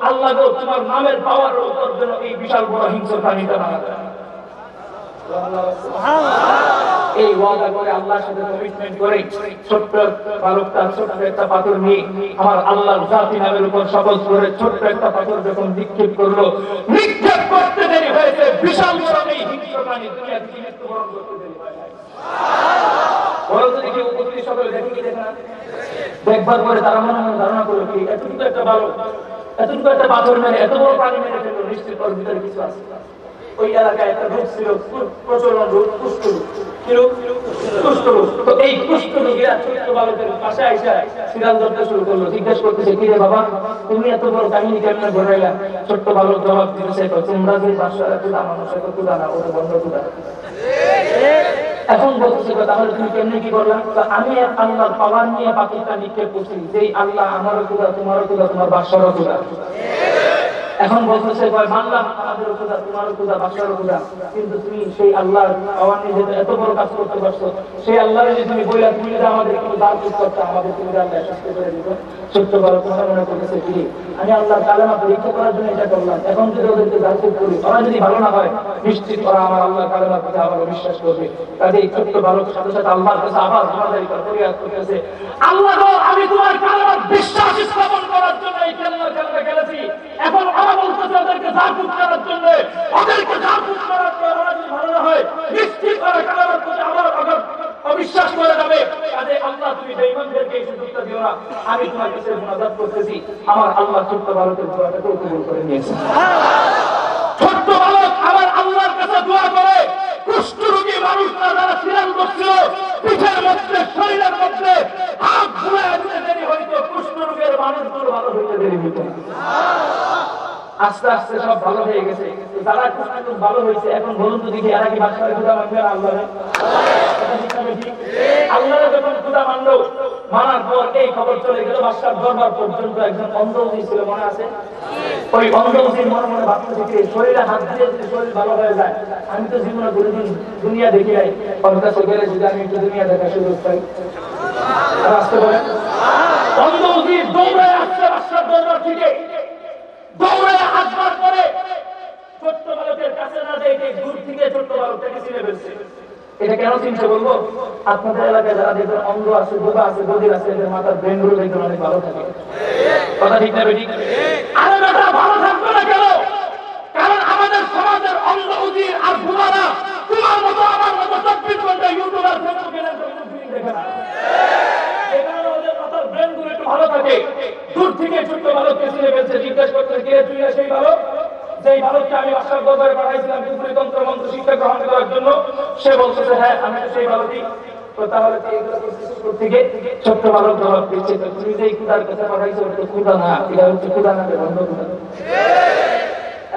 [SPEAKER 1] আল্লাহ গো, তোমার নামের পাওয়ার উপর জন্য এই বিশাল বড় হিংস্র প্রাণীটা মারা যায়। এই ওয়াদা করে আল্লাহর সাথে কমিটমেন্ট করে ছোট্ট বালকটা ছোট্ট একটা পাথর নিয়ে আমার আল্লাহর জাতি নামের উপর শপথ করে ছোট্ট একটা পাথর যখন নিক্ষেপ করলো, নিক্ষেপ করতে দেরি হয়েছে, বিশাল বড় এই হিংস্র প্রাণী দুনিয়া থেকে মৃত্যুবরণ করতে দেরি হয়। বড় যদি কেউ উপস্থিত সকলে দেখে কি দেখে না? দেখবার পরে তারা মনে মনে ধারণা করলো, কি এতটুকু একটা বালক এতটুকু একটা পাথর মেরে এত বড় প্রাণী মেরে ফেললো, নিশ্চিত ওর ভিতরে কিছু আছে। ওই এলাকায় একটা রোগ ছিল, প্রচলন রোগ, কুষ্ঠরোগ। কি রোগ? কুষ্ঠরোগ। তো এই কুষ্ঠরোগীরা ছোট্ট বালকের পাশে আইসা সিরাল ধরতে শুরু করলো, জিজ্ঞেস করতেছে, কি রে বাবা, তুমি এত বড় কাহিনী কেমনে ঘটাইলা? ছোট্ট বালক জবাব দিতেছে, তোমরা যে বাদশারা খোদা মানুষ, এত খোদা না, ওটা বন্ধ খোদা। এখন বলতেছে, তাহলে তুমি কেমনে কি করলা? আমি আল্লাহর পাওয়ার নিয়ে পাথরটা নিক্ষেপ করছি, যেই আল্লাহ আমারও খোদা, তোমারও খোদা, তোমার বাদশারও খোদা। এখন বলতেছে, মানলাম আমাদের খোদা, তোমারও খোদা, বাদশারও খোদা, কিন্তু তুমি সেই আল্লাহর পাওয়ার নিয়ে যেতে এত বড় কাজ করতে পারছো, সেই আল্লাহর যে তুমি বইলা, তুমি যদি আমাদের একটু দান করতে, আমাদের তুমি আল্লাহ শাস্তি করে দিত। ছোট্ট বালক মনে মনে করতেছে, কি আমি আল্লাহর কালেমা পরীক্ষা করার জন্য এটা করলাম, এখন যদি ওদেরকে দান করি, ওরা যদি ভালো না হয়, নিশ্চিত ওরা আমার আল্লাহর কালেমার প্রতি আবার বিশ্বাস করবে। কাজে এই ছোট্ট বালকের সাথে সাথে আল্লাহর কাছে আবার জমাদারি করে ফরিয়াদ করতেছে, আল্লাহ গো, আমি তোমার কালেমার বিশ্বাস স্থাপন করার জন্য এই খেলাটা খেলেছি, এখন ওরা বলতেছে ওদেরকে জাকুত করার জন্য, ওদেরকে হেফাজত করতেছি, আমার আল্লাহ ছোট্ট বালকের দোয়াটাকে কবুল করে নিয়েছে। ছোট্ট বালক আমার আল্লাহর কাছে দোয়া করে কুষ্ঠরোগী মানুষরা যারা সিরাল করছিল পিঠের মধ্যে শরীরের মধ্যে হাত ঘুরে দিতে দেরি হইতো, কুষ্ঠরোগের মানুষগুলো ভালো হইতে দেরি হইতো। আস্তে আস্তে সব ভালো হয়ে গেছে। যারা কুষ্ঠরোগ ভালো হয়েছে এখন বলুন তো দেখি এরা কি বাদশার খোদা মানবে না আল্লাহরে? আল্লাহরে যখন খোদা মানলো, মানার পর এই খবর চলে গেল বাদশার দরবার পর্যন্ত। একজন অন্ধ উজির ছিল, মনে আছে? ওই অন্ধ উজির মনে মনে ভাবতে থেকে শরীরে হাত দিয়ে যদি শরীর ভালো হয়ে যায়, আমি তো জীবনে কোনোদিন দুনিয়া দেখি নাই, ওর কাছে গেলে যদি আমি একটু দুনিয়া দেখার সুযোগ পাই। আর আসতে বলেন, অন্ধ উজির দৌড়ায় আসছে বাদশার দরবার থেকে, দৌড়ায় আসবার পরে ছোট্ট বালকের কাছে না যেতে দূর থেকে ছোট্ট বালকটাকে চিনে ফেলছে। এটা কেন চিনতে বলবো? আপনাদের এলাকায় যারা দেখবেন অন্ধ আছে, বোবা আছে, বধির আছে, এদের মাথার ব্রেন গুলো দেখবেন অনেক ভালো থাকে। কথা ঠিক না বেটি? আরে বেটা ভালো থাকবে না কেন? কারণ আমাদের সমাজের অন্ধ উজির আর বোবারা তোমার মতো আমার মতো 24 ঘন্টা ইউটিউব আর ফেসবুকে দেখে না। এখানে ওদের মাথার ব্রেন গুলো একটু ভালো থাকে। দূর থেকে ছোট্ট বালককে চিনে ফেলছে, জিজ্ঞাসা করতে কে তুই সেই বালক যেই বালককে আমি বাদশার দরবারে পাঠাইছিলাম বিপুরী তন্ত্র মন্ত্র শিক্ষা গ্রহণ করার জন্য? সে বলতেছে হ্যাঁ আমি সেই বালকই। তো তাহলে থেকে ছোট্ট বালক জবাব দিচ্ছে, তুমি যে খুদার কাছে পাঠাইছো ওটা খুদা না, এটা হচ্ছে খুদা না, অন্য খুদা।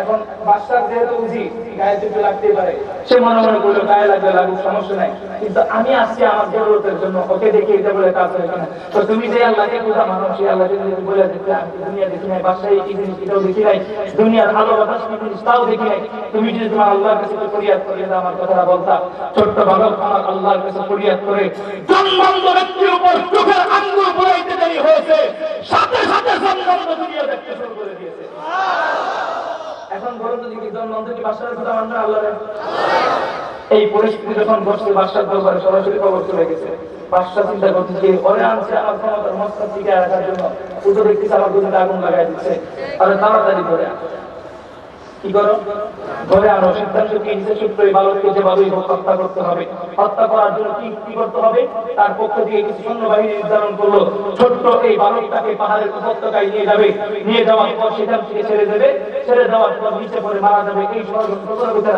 [SPEAKER 1] এখন বাদশার যেহেতু বুঝি গায়ে চুপে লাগতেই পারে, সে মনে মনে করলো গায়ে লাগলে লাগুক, সমস্যা নাই, কিন্তু আমি আসছি আমার জরুরতের জন্য, ওকে দেখে এটা বলে কাজ হয় না। তো তুমি যে আল্লাহকে খুদা মানো, সেই আল্লাহকে যদি বলে দিতে আমি দুনিয়া দেখি নাই, বাদশাহ এই জিনিস এটাও দেখি নাই, দুনিয়ার আলো বাতাস কি জিনিস তাও দেখি নাই, তুমি যদি তোমার আল্লাহর কাছে ফরিয়াদ করে আমার কথাটা বলতা। ছোট্ট বালক আমার আল্লাহর কাছে ফরিয়াদ করে জন্মান্ধ ব্যক্তির উপর চোখের আঙ্গুল বুলাইতে দেরি হয়েছে, সাথে সাথে জন্মান্ধ দুনিয়া দেখতে শুরু করে দিয়েছে। এখন বলুন তো দেখি জন্মান্ধ কি বাদশার কথা মানবে আল্লাহরে? এই পরিস্থিতি যখন ঘটছে বাদশার দরবারে সরাসরি খবর চলে গেছে। বাদশা চিন্তা করতেছে ওরে আনছে আমার ক্ষমতার মস্তক টিকে রাখার জন্য, উঠে দেখতেছে আমার দুনিতে আগুন লাগাই দিচ্ছে, আরে তাড়াতাড়ি ধরে কি করো, ধরে আনো। সিদ্ধান্ত কি নিচে ছোট্ট এই বালককে যেভাবেই হোক হত্যা করতে হবে। হত্যা করার জন্য কি করতে হবে? তার পক্ষ থেকে কিছু সৈন্যবাহিনী নির্ধারণ করলো, ছোট্ট এই বালকটাকে পাহাড়ের উপত্যকায় নিয়ে যাবে, নিয়ে যাওয়ার পর সেখান থেকে ছেড়ে দেবে, ছেড়ে দেওয়ার পর নিচে পড়ে মারা যাবে। এই ষড়যন্ত্র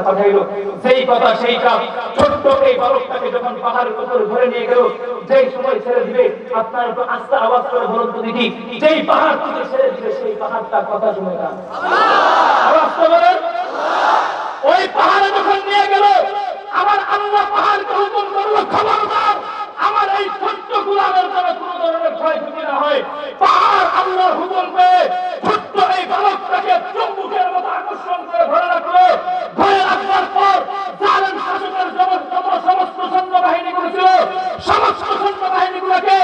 [SPEAKER 1] পাঠাইলো, যেই কথা সেই কাজ। ছোট্ট এই বালকটাকে যখন পাহাড়ের উপরে ধরে নিয়ে গেল, যেই সময় ছেড়ে দিবে, আপনার একটু আস্তে আওয়াজ করে বলুন তো দেখি, যেই পাহাড় থেকে ছেড়ে দিবে সেই পাহাড়টার কথা শুনে না আওয়াজ বলেন। ওই পাহাড়ে যখন নিয়ে গেল, আমার আল্লাহ পাহাড়কে হুকুম করলো খবরদার আমার এই ছোট্ট গোলামের দ্বারা কোনো ধরনের ক্ষয়ক্ষতি না হয়। পাহাড় আল্লাহর হুকুম পেয়ে ছোট্ট এই বালকটাকে চুম্বকের মতো আকর্ষণ করে ধরে রাখলো। ধরে রাখবার পর জালেম শাসকের সমস্ত সৈন্যবাহিনীগুলো ছিল, সমস্ত সৈন্যবাহিনীগুলোকে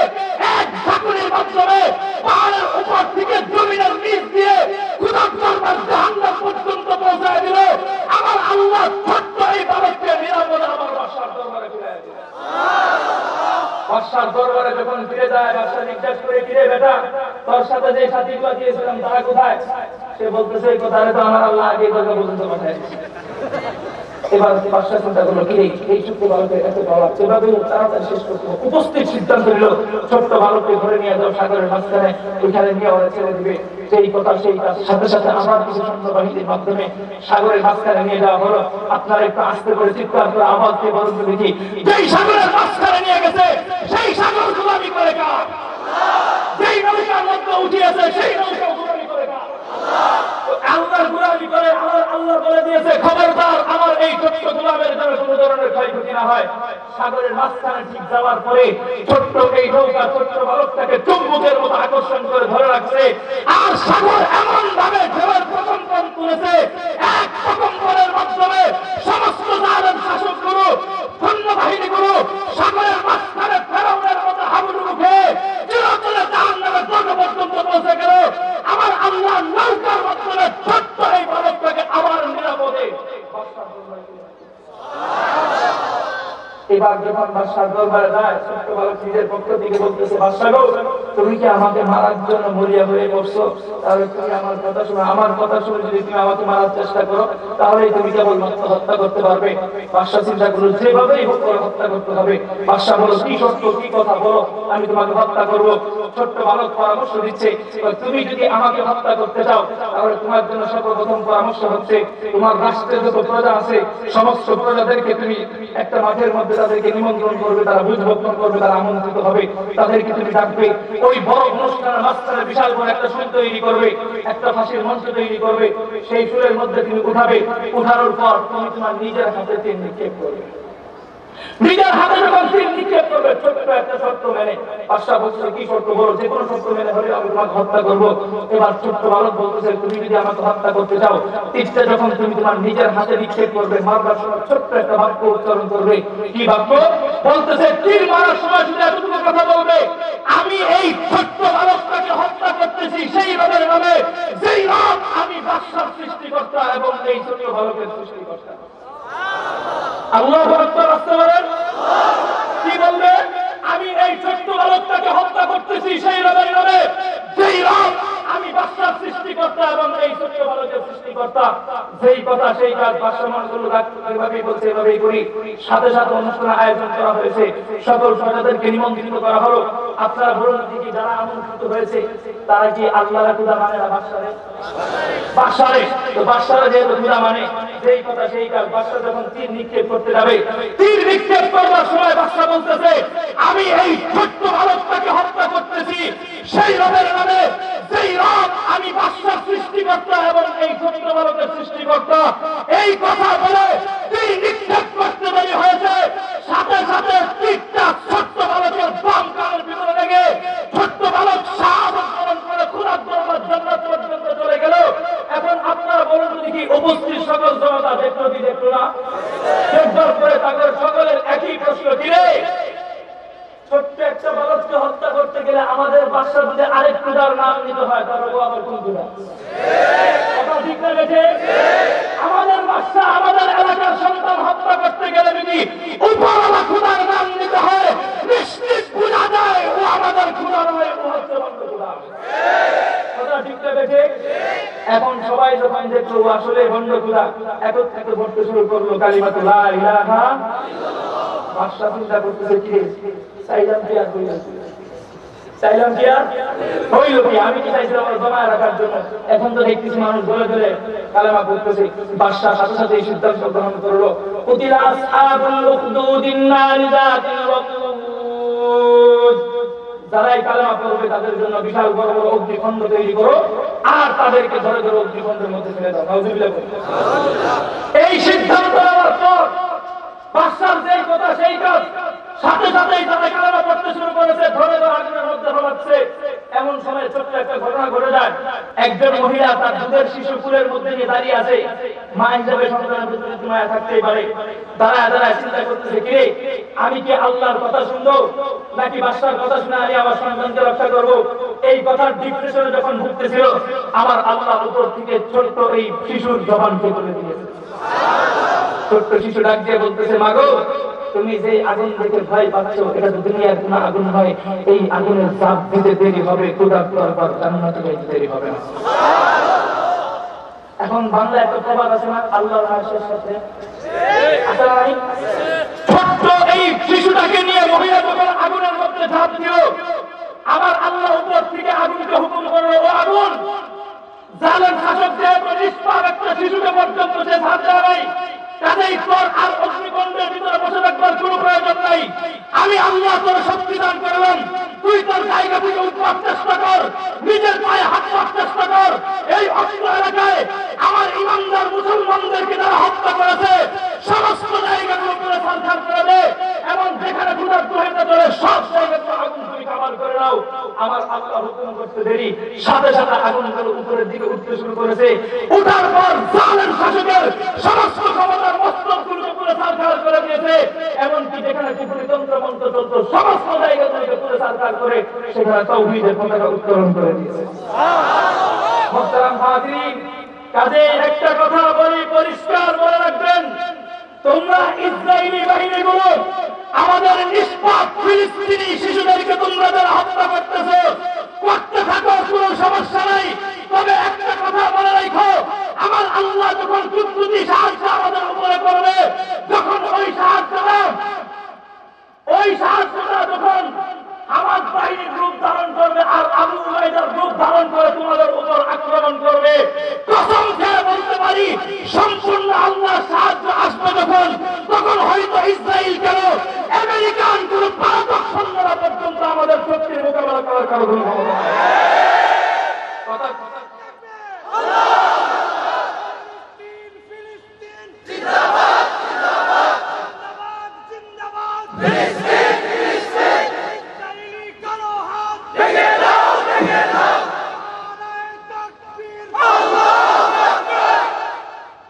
[SPEAKER 1] এক ঝাঁকুনির মাধ্যমে পাহাড়ের উপর থেকে জমিনের নিচ দিয়ে খুদার দরবার জাহান্নাম পর্যন্ত পৌঁছায় দিল। আমার আল্লাহ ছোট্ট এই বালককে নিরাপদে আমার বাদশার দরবারে ফিরে দিল। বাদশার দরবারে যখন ফিরে যায়, বাদশা জিজ্ঞাস করে কিরে বেটা তোর সাথে যে সাথীগুলো দিয়েছিলাম তারা কোথায়? সে বলতেছে এই কথা তো আমার আল্লাহ আগে কথা পর্যন্ত পাঠায় দিয়েছে। এবার বাদশা চিন্তা করলো কি এই ছোট্ট বালকের এত পাওয়ার, সেভাবে তাড়াতাড়ি শেষ করতে হবে। উপস্থিত সিদ্ধান্ত নিল ছোট্ট বালককে ধরে নিয়ে যাও সাগরের মাঝখানে, ওইখানে নিয়ে ওরা ছেড়ে দিবে। সেই কথা সেই কাজ, সাথে সাথে আবার কিছু সৈন্যবাহিনীর মাধ্যমে সাগরের মাঝখানে নিয়ে যাওয়া হলো। আপনারা একটু আস্তে করে চিৎকার করে আওয়াজ দিয়ে বলুন তো দেখি, যেই সাগরের মাঝখানে নিয়ে গেছে সেই সাগর গোলামি করে কার? যেই নৌকার মধ্যে উঠিয়েছে সেই নৌকা গোলামি করে কার? আল্লাহর গোলামি করে। আল্লাহ বলে দিয়েছে খবরদার আমার এই ছোট্ট গোলামের যেন কোনো ধরনের ক্ষয়ক্ষতি না হয়। সাগরের মাঝখানে ঠিক যাওয়ার পরে ছোট্ট এই নৌকা ছোট্ট বালকটাকে চুম্বকের মতো আকর্ষণ করে ধরে রাখছে। আর সাগর এমন ভাবে ঢেউয়ের প্রকম্পন তুলেছে, এক প্রকম্পনের মাধ্যমে সমস্ত জালেম শাসকগুলো সৈন্যবাহিনীগুলো সাগরের মাঝখানে ফেরাউনের মতো হাবুডুবু খেয়ে চিরতরে জাহান্নামের দরজা পর্যন্ত পৌঁছে গেল। আমার আল্লাহ নৌকার মাধ্যমে ছোট্ট এই বালকটাকে আবার নিরাপদে এবার যখন বাদশার দরবারে যায়, ছোট্ট বালক নিজের পক্ষ থেকে বলতেছে বাদশা গো তুমি কি আমাকে মারার জন্য মরিয়া হয়ে পড়ছো? তাহলে তুমি আমার কথা শোনো, আমার কথা শুনে যদি তুমি আমাকে মারার চেষ্টা করো তাহলে তুমি কেবলমাত্র হত্যা করতে পারবে। বাদশা চিন্তা করলো যেভাবেই হোক করে হত্যা করতে হবে। বাদশা বলো কি সত্য, কি কথা বলো, আমি তোমাকে হত্যা করবো। ছোট্ট বালক পরামর্শ দিচ্ছে, তুমি যদি আমাকে হত্যা করতে চাও তাহলে তোমার জন্য সর্বপ্রথম পরামর্শ হচ্ছে তোমার রাষ্ট্রের যত প্রজা আছে সমস্ত প্রজাদেরকে তুমি একটা মাঠের মধ্যে তাদেরকে নিমন্ত্রণ করবে, তারা ভোজভক্ষণ করবে, তারা আমন্ত্রিত হবে, তাদেরকে তুমি ডাকবে। ওই বড় অনুষ্ঠানের মাঝখানে বিশাল বড় একটা সুর তৈরি করবে, একটা ফাঁসির মঞ্চ তৈরি করবে, সেই সুরের মধ্যে তুমি উঠাবে। উঠানোর পর তুমি তোমার নিজের হাতে তীর নিক্ষেপ করবে। নিজের হাতে যখন তীর নিক্ষেপ করবে, ছোট্ট একটা শর্ত মেনে, বাদশা বলছে কি শর্ত বলো, যে কোনো শর্ত মেনে হলে আমি তোমাকে হত্যা করবো। এবার ছোট্ট বালক বলতেছে তুমি যদি আমাকে হত্যা করতে চাও, তীরটা যখন তুমি তোমার নিজের হাতে নিক্ষেপ করবে, মারবার সময় ছোট্ট একটা বাক্য উচ্চারণ করবে। কি বাক্য? বলতেছে তীর মারার সময় শুধু এতটুকু কথা বলবে, আমি এই ছোট্ট বালকটাকে হত্যা করতেছি সেই রবের নামে যেই রব আমি বাদশার সৃষ্টিকর্তা এবং এই ছোট বালকের সৃষ্টিকর্তা। আল্লাহু আকবার। আসতে বলেন কি বলবে? আমি এই ছোট্ট বালকটাকে হত্যা করতেছি সেই রবের নামে যেই রব আমি বাদশার সৃষ্টিকর্তা এবং এই ছোট্ট বালকের সৃষ্টিকর্তা। যেই কথা সেই কাজ। বাদশা মনে করলো এভাবেই বলছে, এভাবেই করি। সাথে সাথে অনুষ্ঠানের আয়োজন করা হয়েছে, সকল প্রজাদেরকে নিমন্ত্রিত করা হলো। আপনারা বলুন কি যারা আমন্ত্রিত হয়েছে তারা কি আল্লাহর খোদা মানে না বাদশারে? বাদশারে। তো বাদশারে যেহেতু খোদা মানে, যেই কথা সেই কাজ। বাদশা যখন তীর নিক্ষেপ করতে যাবে, তীর নিক্ষেপ করবার সময় বাদশা বলতেছে আমি এই ছোট্ট বালকটাকে হত্যা করতেছি সেই রবের নামে যেই রব আমি বাদশার সৃষ্টিকর্তা এবং এই ছোট্ট বালকের সৃষ্টিকর্তা। এই কথা বলে তীর নিক্ষেপ করতে দেরি হয়েছে, সাথে সাথে তীরটা ছোট্ট বালকের বাম কানের ভিতরে লেগে ছোট্ট বালক শাহাদাত বরণ করে খোদার দরবার জান্নাত পর্যন্ত চলে গেল। এখন আপনারা বলুন দেখি উপস্থিত সকল জনতা দেখলো কি দেখলো না? দেখবার পরে তাদের সকলের একই প্রশ্ন, কি রে ছোট্ট একটা বালককে হত্যা করতে গেলে আমাদের বাদশা যদি আরেক খোদার নাম নিতে হয় তাহলে ও আবার কোন খোদা? কথা ঠিক না বেঠে? আমাদের বাদশা আমাদের এলাকার সন্তান হত্যা করতে গেলে যদি উপরওয়ালা খোদার নাম নিতে হয় নিশ্চিত বোঝা যায় ও আমাদের খোদা নয়, ও হচ্ছে অন্য খোদা। কথা ঠিক না বেঠে? এখন সবাই যখন দেখলো আসলে ভণ্ড খোদা, একত্রিত পড়তে শুরু করলো কালিমাতু লা ইলাহা ইল্লাল্লাহ। বাদশা চিন্তা করতেছে কি চাইলাম কি আর চাইলাম কি আর হইল কি? আমি কি চাইছিলাম আমার জমা রাখার জন্য? এখন তো দেখতেছি মানুষ ধরে ধরে কালেমা পড়তেছে। বাদশা সাথে সাথে এই সিদ্ধান্ত গ্রহণ করলো, কুতিলা আসহাবুল উখদুদিন নারি যাতিল ওয়াকুদ। যারা এই কালেমা পড়বে তাদের জন্য বিশাল বড় বড় অগ্নিকুণ্ড তৈরি করো আর তাদেরকে ধরে ধরে অগ্নিকুণ্ডের মধ্যে ফেলে দাও। নাউযুবিল্লাহ। এই সিদ্ধান্ত নেওয়ার পর বাদশার যেই কথা সেই কাজ। সাথে সাথেই তারা কালেমা পড়তে শুরু করেছে, ধরে ধরে আগুনের মধ্যে ফেলাচ্ছে। এমন সময় ছোট্ট একটা ঘটনা ঘটে যায়। একজন মহিলা তার দুধের শিশু কুলের মধ্যে নিয়ে দাঁড়িয়ে আছে। মা হিসেবে সন্তানের প্রতি মায়া থাকতেই পারে। দাঁড়ায় দাঁড়ায় চিন্তা করতেছে কিরে আমি কি আল্লাহর কথা শুনবো নাকি বাদশার কথা শুনে আমি আমার সন্তানকে রক্ষা করবো? এই কথার ডিপ্রেশনে যখন ভুগতেছিল আমার আল্লাহ উপর থেকে ছোট্ট এই শিশুর জবানকে তুলে দিয়েছে। ছোট্ট শিশু ডাক দিয়ে বলতেছে মাগো তুমি যে আগুন দেখে ভয় পাচ্ছ এটা তো দুনিয়ার কোনো আগুন নয়, এই আগুনের চাপ দিতে দেরি হবে, খোদার দরবার জান্নাতে যাইতে দেরি হবে না। এখন বাংলা একটা প্রবাদ আছে না, আল্লাহর আরশের সাথে আছে না? ছোট্ট এই শিশুটাকে নিয়ে মহিলা যখন আগুনের মধ্যে ঝাঁপ দিল, আবার আল্লাহ উপর থেকে আগুনকে হুকুম করলো, ও আগুন জালেম শাসক যেহেতু নিষ্পাপ একটা শিশুকে পর্যন্ত সে ছাড় দেওয়া নাই, কাজেই তোর আর অগ্নিকুণ্ডের ভিতরে বসে থাকবার কোনো প্রয়োজন নাই। আমি আল্লাহ তোর শক্তি দান করলাম, তুই তোর জায়গা থেকে উঠবার চেষ্টা কর, নিজের পায়ে হাঁটবার চেষ্টা কর। এই অস্ত্র এলাকায় আমার ইমানদার মুসলমানদেরকে যারা হত্যা করেছে সমস্ত জায়গাগুলো করে সরকার করে দে এবং যেখানে খোদার দোহাইতে চলে সব জায়গাগুলো আগুন তুমি কামাল করে নাও। আমার আল্লাহ হুকুম করতে দেরি, সাথে সাথে আগুনগুলো উপরের দিকে উঠতে শুরু করেছে। উঠার পর জালেম শাসকের সমস্ত ক্ষমতার মস্তকগুলো উপরে সরকার করে দিয়েছে। এমনকি যেখানে কুফরিতন্ত্র মন্ত্র চলত সমস্ত জায়গাগুলোকে উপরে সরকার করে সেখানে তাওহীদের পতাকা উত্তোলন করে দিয়েছে। মুহতারাম হাজিরিন, কাজে একটা কথা বলি, পরিষ্কার বলে রাখবেন, তোমরা ইসরায়েলি বাহিনীগুলো আমাদের নিষ্পাপ ফিলিস্তিনি শিশুদেরকে তোমরা যারা হত্যা করতেছো, করতে থাকো, কোনো সমস্যা নাই। তবে একটা কথা মনে রাখো, আমার আল্লাহ যখন কুদরতি সাহায্য আমাদের উপরে করবে, যখন ওই সাহায্যটা যখন হামাস বাহিনীর রূপ ধারণ করবে আর আবু উবাইদার রূপ ধারণ করে তোমাদের উপর আক্রমণ করবে, কসম খেয়ে বলতে পারি সম্পূর্ণ আল্লাহর সাহায্য আসবে যখন, তখন হয়তো ইসরায়েল কেন আমেরিকান কোন পারদক সৈন্যরা পর্যন্ত আমাদের শক্তির মোকাবেলা করার কারো কোনো ক্ষমতা নেই।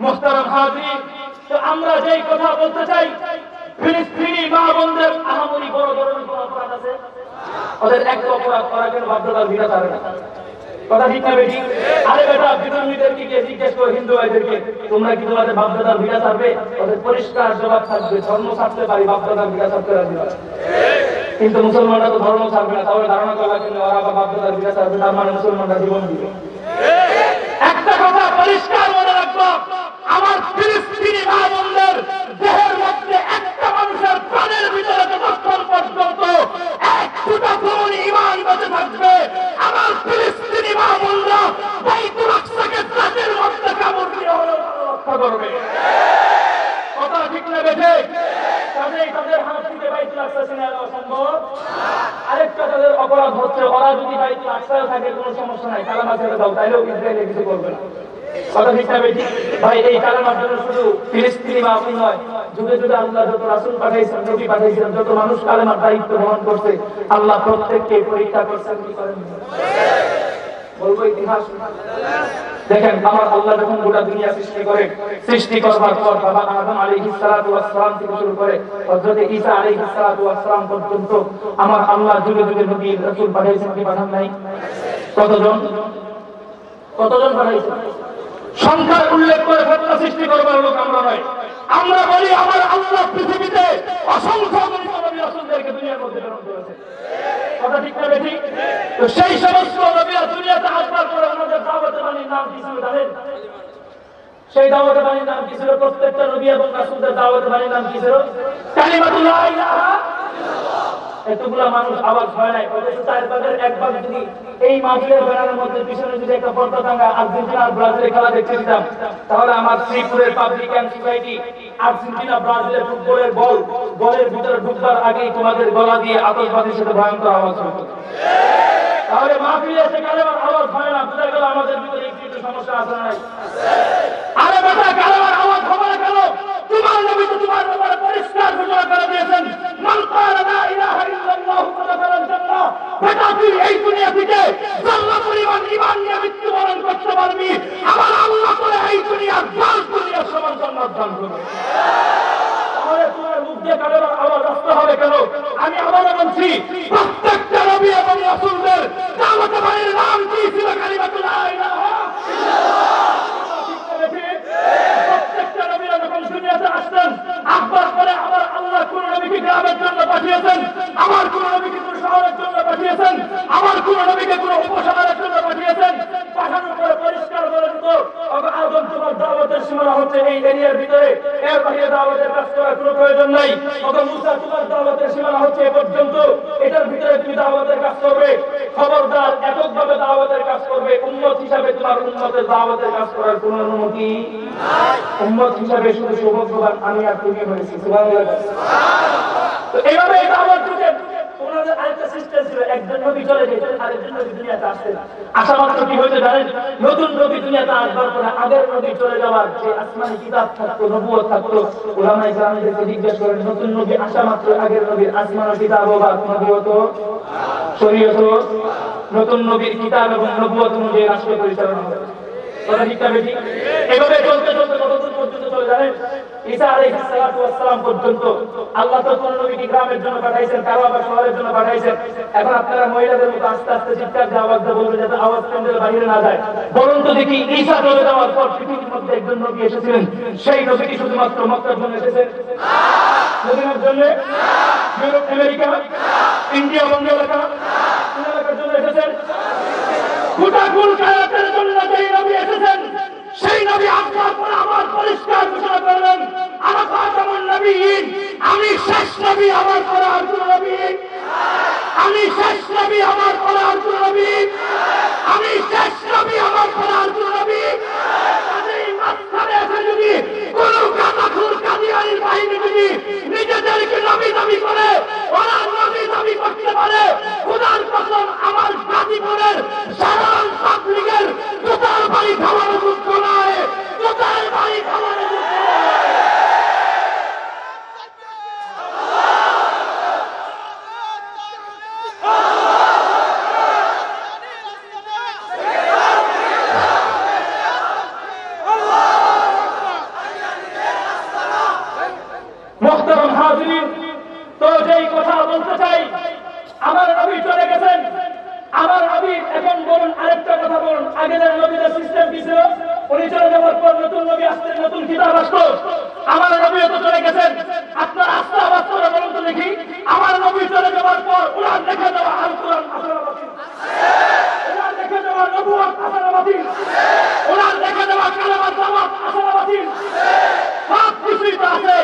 [SPEAKER 1] মোহতারাম হাজির, তো আমরা যেই কথা বলতে চাই, ফিলিস্তিনি মা বোনদের আহামরি বড় ধরনের কোনো অপরাধ আছে? ওদের একটা অপরাধ করা কেন বাধ্যতার ভিড়া ছাড়ে না? কথা ঠিক না বেশি? আরে বেটা, বিধর্মীদেরকে গিয়ে জিজ্ঞেস করো, হিন্দু ভাইদেরকে, তোমরা কি তোমাদের বাধ্যতার ভিড়া ছাড়বে? ওদের পরিষ্কার জবাব থাকবে, ধর্ম ছাড়তে পারি, বাধ্যতার ভিড়া ছাড়তে রাজি নয়। কিন্তু মুসলমানরা তো ধর্ম ছাড়বে না, তাহলে ধারণা করা কিন্তু ওরা আবার বাধ্যতার ভিড়া ছাড়বে, তার মানে মুসলমানরা জীবন দিবে। একটা কথা পরিষ্কার মনে রাখবো, আমার ফিলিস্তিনি মা বোনদের দেহের মধ্যে একটা মানুষের প্রাণের ভিতরে যতক্ষণ পর্যন্ত এক ফুটা পরিমাণ ঈমান বেঁচে থাকবে, আমার ফিলিস্তিনি মা বোনরা বাইতুল আকসাকে তাদের মধ্যে কামড় দিয়ে হলেও রক্ষা করবে। কথা ঠিক না বেঠে? তাদের হাত থেকে বাইতুল আকসা ছিনে আনা অসম্ভব। আরেকটা তাদের অপরাধ হচ্ছে, ওরা যদি বাইতুল আকসায় থাকে কোনো সমস্যা নাই, কালামা ছেড়ে দাও, তাইলেও ইসরায়েলে কিছু করবে না। কথা ঠিক না বেঠি? ভাই, এই কালামার জন্য শুধু ফিলিস্তিনি মা বোন নয়, যুগে যুগে আল্লাহ যত রাসূল পাঠাইছেন, নবী পাঠাইছেন, যত মানুষ কালেমার দায়িত্ব গ্রহণ করছে, আল্লাহ প্রত্যেককে পরীক্ষা করছেন, কি করেন? বলবো ইতিহাস। দেখেন, আমার আল্লাহ যখন গোটা দুনিয়া সৃষ্টি করে, সৃষ্টি করবার পর বাবা আদম আলাইহিস সালাতু ওয়াস সালাম থেকে শুরু করে হযরত ঈসা আলাইহিস সালাতু ওয়াস সালাম পর্যন্ত আমার আল্লাহ যুগে যুগে নবী রাসূল পাঠাইছেন, কি পাঠান নাই? কতজন পাঠাইছেন? সংখ্যার উল্লেখ করে ফেতনা সৃষ্টি করবার লোক আমরা নয়। আমরা বলি আমার আল্লাহ পৃথিবীতে অসংখ্য নবী রাসূলদেরকে দুনিয়ার মধ্যে প্রেরণ করেছেন। কথা ঠিক না বেঠিক? তো সেই সমস্ত নবীরা দুনিয়াতে আসবার পরে ওনাদের দাওয়াতের বাণীর নাম কি ছিল জানেন? সেই দাওয়াতের বাণীর নাম কি ছিল? প্রত্যেকটা নবী এবং রাসূলদের দাওয়াতের বাণীর নাম কি ছিল? কালিমাতুল লা ইলাহা ইল্লাল্লাহ। এতগুলা মানুষ আওয়াজ হয় নাই, চার ভাগের এক ভাগ যদি এই মাহফিলের ব্যানারের মধ্যে পিছনে যদি একটা পর্দা টাঙ্গা আর্জেন্টিনা আর ব্রাজিলের খেলা দেখতে দিতাম, তাহলে আমার শ্রীপুরের পাবলিক অ্যান্ড সোসাইটি আর্জেন্টিনা ব্রাজিলের ফুটবলের বলের ভিতরে ঢুকবার আগেই তোমাদের গলা দিয়ে আতশবাজির সাথে ভয়ঙ্কর আওয়াজ হতো। তাহলে মাহফিলে এসে কালেমার আওয়াজ হয় না, বুঝা গেল আমাদের ভিতরে একটু সমস্যা আছে না? আরে বেটা, কালেমার আওয়াজ হবে না কেন? তোমার নবী তো তোমার ব্যাপারে পরিষ্কার ঘোষণা করে দিয়েছেন, মান ক্বালা লা ইলাহা ইল্লাল্লাহু ফালাকাল জান্নাহ। বেটা, তুই এই দুনিয়া থেকে জান্নাহ পরিমাণ ঈমান নিয়ে মৃত্যুবরণ করতে পারবি, আমার আল্লাহ করে এই দুনিয়ার দুনিয়ার সমান জান্নাত দান করবে। তাহলে তোমার মুখ দিয়ে কালেমার আওয়াজ আসতে হবে কেন? আমি আবারও বলছি, প্রত্যেকটা নবী এবং রাসূলদের দাওয়াতের বাণীর নাম কি ছিল? কালিমাতুল লা ইলাহা ইল্লাল্লাহ। প্রত্যেকটা নবীরা যখন দুনিয়াতে আসতেন, আসবার পরে আমার আল্লাহ কোন নবীকে গ্রামের জন্য পাঠিয়েছেন, আমার কোন নবীকে কোন শহরের জন্য পাঠিয়েছেন, আমার কোন নবীকে কোন উপশহরের জন্য পাঠিয়েছেন। পাঠানোর পরে পরিষ্কার বলে দিত, আদম তোমার দাওয়াতের সীমানা হচ্ছে এই এরিয়ার ভিতরে, এর বাইরে দাওয়াতের কাজ করার কোনো প্রয়োজন নাই। মুসা তোমার দাওয়াতের সীমানা হচ্ছে এ পর্যন্ত, এটার ভিতরে তুমি দাওয়াতের কাজ করবে। খবরদার, এককভাবে দাওয়াতের কাজ করবে। উম্মত হিসাবে তোমার উম্মতের দাওয়াতের কাজ করার কোনো অনুমতি নাই। উম্মত হিসাবে শুধু সৌভাগ্যবান আমি আর তুমি হয়েছি। সুবহানাল্লাহ। তো এইভাবে দাওয়াত যুগে ওনাদের আরেকটা সিস্টেম ছিল, একজন নবী চলে যেতেন, আরেকজন নবী দুনিয়াতে আসতেন। আসা মাত্র কি হয়েছে জানেন? নতুন নবী দুনিয়াতে আসবার পরে আগের নবী চলে যাওয়ার যে আসমানি কিতাব থাকতো, নবুয়ত থাকতো, উলামায়ে কেরামদেরকে জিজ্ঞেস করেন, নতুন নবী আসা মাত্র আগের নবীর আসমানি কিতাব বা নবুয়ত শরীয়ত, নতুন নবীর কিতাব এবং নবুয়ত অনুযায়ী রাষ্ট্র পরিচালনা হবে। কথা ঠিক না বেশি? এভাবে চলতে চলতে কতদূর পর্যন্ত চলে জানেন? ঈসা আলাইহিস সালাতু ওয়াস সালাম পর্যন্ত আল্লাহ তো কোন নবীকে গ্রামের জন্য পাঠাইছেন, কারো আবার শহরের জন্য পাঠাইছেন। এখন আপনারা মহিলাদের মতো আস্তে আস্তে চিৎকার দিয়ে আওয়াজ দিয়ে বলবেন যাতে আওয়াজ প্যান্ডেল বাইরে না যায়। বলুন তো দেখি, ঈসা চলে যাওয়ার পর পৃথিবীর মধ্যে একজন নবী এসেছিলেন, সেই নবীটি শুধুমাত্র মক্কার জন্য এসেছেন? মদিনার জন্য? ইউরোপ, আমেরিকা, ইন্ডিয়া, বাংলাদেশ এলাকার জন্য এসেছেন? গোটা কুল কায়াতের জন্য যেই নবী এসেছেন, সেই নবী আপনার পরে আমার পরিষ্কার ঘোষণা করলেন, আনা খাতামুন নবিয়্যিন, আমি শেষ নবী, আমার পরে আর কোন নবী, আমি শেষ নবী, আমার পরে আর কোন নবী, আমি শেষ নবী, আমার পরে আর কোন নবী। এই মাঝখানে এসে যদি কোন গাদাখুর কাদিয়ানির বাহিনী যদি নিজেদেরকে নবী দাবি করে, ওরা নবী দাবি করতে পারে, খোদার কসম আমার গাজীপুরের সাধারণ ছাত্রলীগের জুতার বাড়ি খাওয়ানো যোগ্য নয়, জুতার বাড়ি খাওয়ানো যোগ্য নয়। মুহতারাম হাজিরিন, তো যেই কথা বলতে চাই, আমার নবী চলে গেছেন, আমার নবী এখন বলুন আরেকটা কথা বলুন, আগের নবীদের সিস্টেম কি ছিল? উনি চলে যাওয়ার পর নতুন নবী আসতেন, নতুন কিতাব আসতো। আমার নবীও তো চলে গেছেন, আপনার আস্থা বাস্তবে বলুন তো দেখি, আমার নবী চলে যাওয়ার পর উনার দেখে যাওয়া আল কোরআন আসলে বাতিল, উনার দেখে যাওয়া নবুয়ত আসলে বাতিল, উনার দেখে যাওয়া কালেমার দাওয়াত আসলে বাতিল, সব কিছুই তো আছে।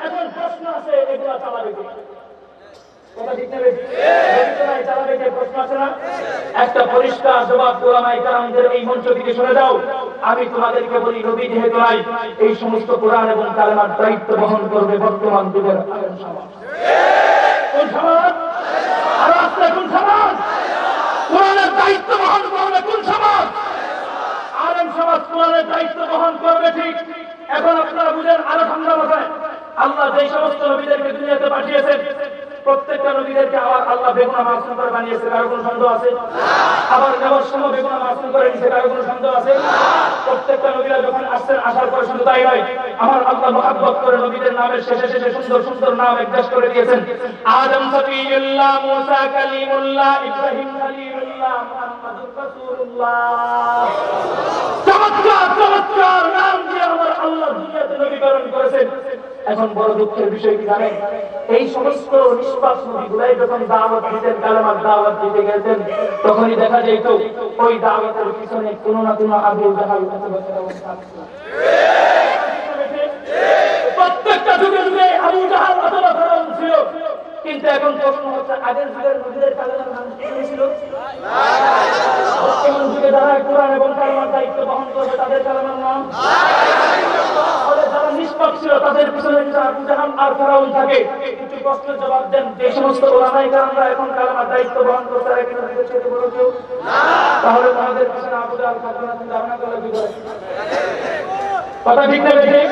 [SPEAKER 1] এখন প্রশ্ন আছে, এগুলো চালাবে কি? কথা ঠিক না বেশি? চালাবে কে? প্রশ্ন আছে না? একটা পরিষ্কার জবাব উলামায়ে কেরামদের এই মঞ্চ থেকে শুনে যাও। আমি তোমাদেরকে বলি, নবী যেহেতু নাই, এই সমস্ত কোরআন এবং কালেমার দায়িত্ব বহন করবে বর্তমান যুগের আলেম সমাজ। কোন সমাজ? আর আজকে কোন সমাজ কোরআনের দায়িত্ব বহন করবে? কোন সমাজ? আলেম সমাজ কোরআনের দায়িত্ব বহন করবে, ঠিক। এখন আপনারা বুঝেন আরো ঠান্ডা মাথায়, আল্লাহ যে সমস্ত নবীদেরকে দুনিয়াতে পাঠিয়েছেন, প্রত্যেকটা নবীদেরকে আবার আল্লাহ বেগুনা মাসুম করে বানিয়েছে, কারো কোনো সন্দেহ আছে? আবার নেওয়ার সময় বেগুনা মাসুম করে নিয়েছে, কারো কোনো সন্দেহ আছে? প্রত্যেকটা নবীরা যখন আসছেন, আসার পরে শুধু তাই নয়, আমার আল্লাহ মুহাব্বত করে নবীদের নামের শেষে শেষে সুন্দর সুন্দর নাম একদাস করে দিয়েছেন। আদম সফিউল্লাহ, মুসা কালিমুল্লাহ, ইব্রাহিম খলিলুল্লাহ, মুহাম্মাদুর রাসূলুল্লাহ। চমৎকার চমৎকার নাম দিয়ে আমার আল্লাহ দুনিয়াতে নবীকরণ করেছেন। এখন বড় দুঃখের বিষয় কি জানেন? এই সমস্ত নিষ্পাপ নবীগুলাই যখন দাওয়াত দিতেন, কালেমার দাওয়াত দিতে গেছেন, তখনই দেখা যেত ওই দাওয়াতের পিছনে কোনো না কোনো আবু জাহাল প্রত্যেকটা যুগে যুগে আবু জাহাল অথবা ফেরাউন ছিল। কিন্তু এখন প্রশ্ন হচ্ছে, আগের যুগের নবীদের কালেমার নাম কি ছিল? বর্তমান যুগে যারা কোরআন এবং কালেমার দায়িত্ব বহন করবে, তাদের কালেমার নাম নিষ্পাপ ছিল, তাদের পিছনে আবু জাহাল আর ফেরাউন থাকে। কিছু প্রশ্নের জবাব দেন, যে সমস্ত ওলামায়ে কেরামরা এখন কালেমার দায়িত্ব বহন করতে রাখেন, তাহলে তাদের পিছনে আবু জাহাল থাকবে না, ধারণা করলে কি করে? কথা ঠিক না বেঠিক?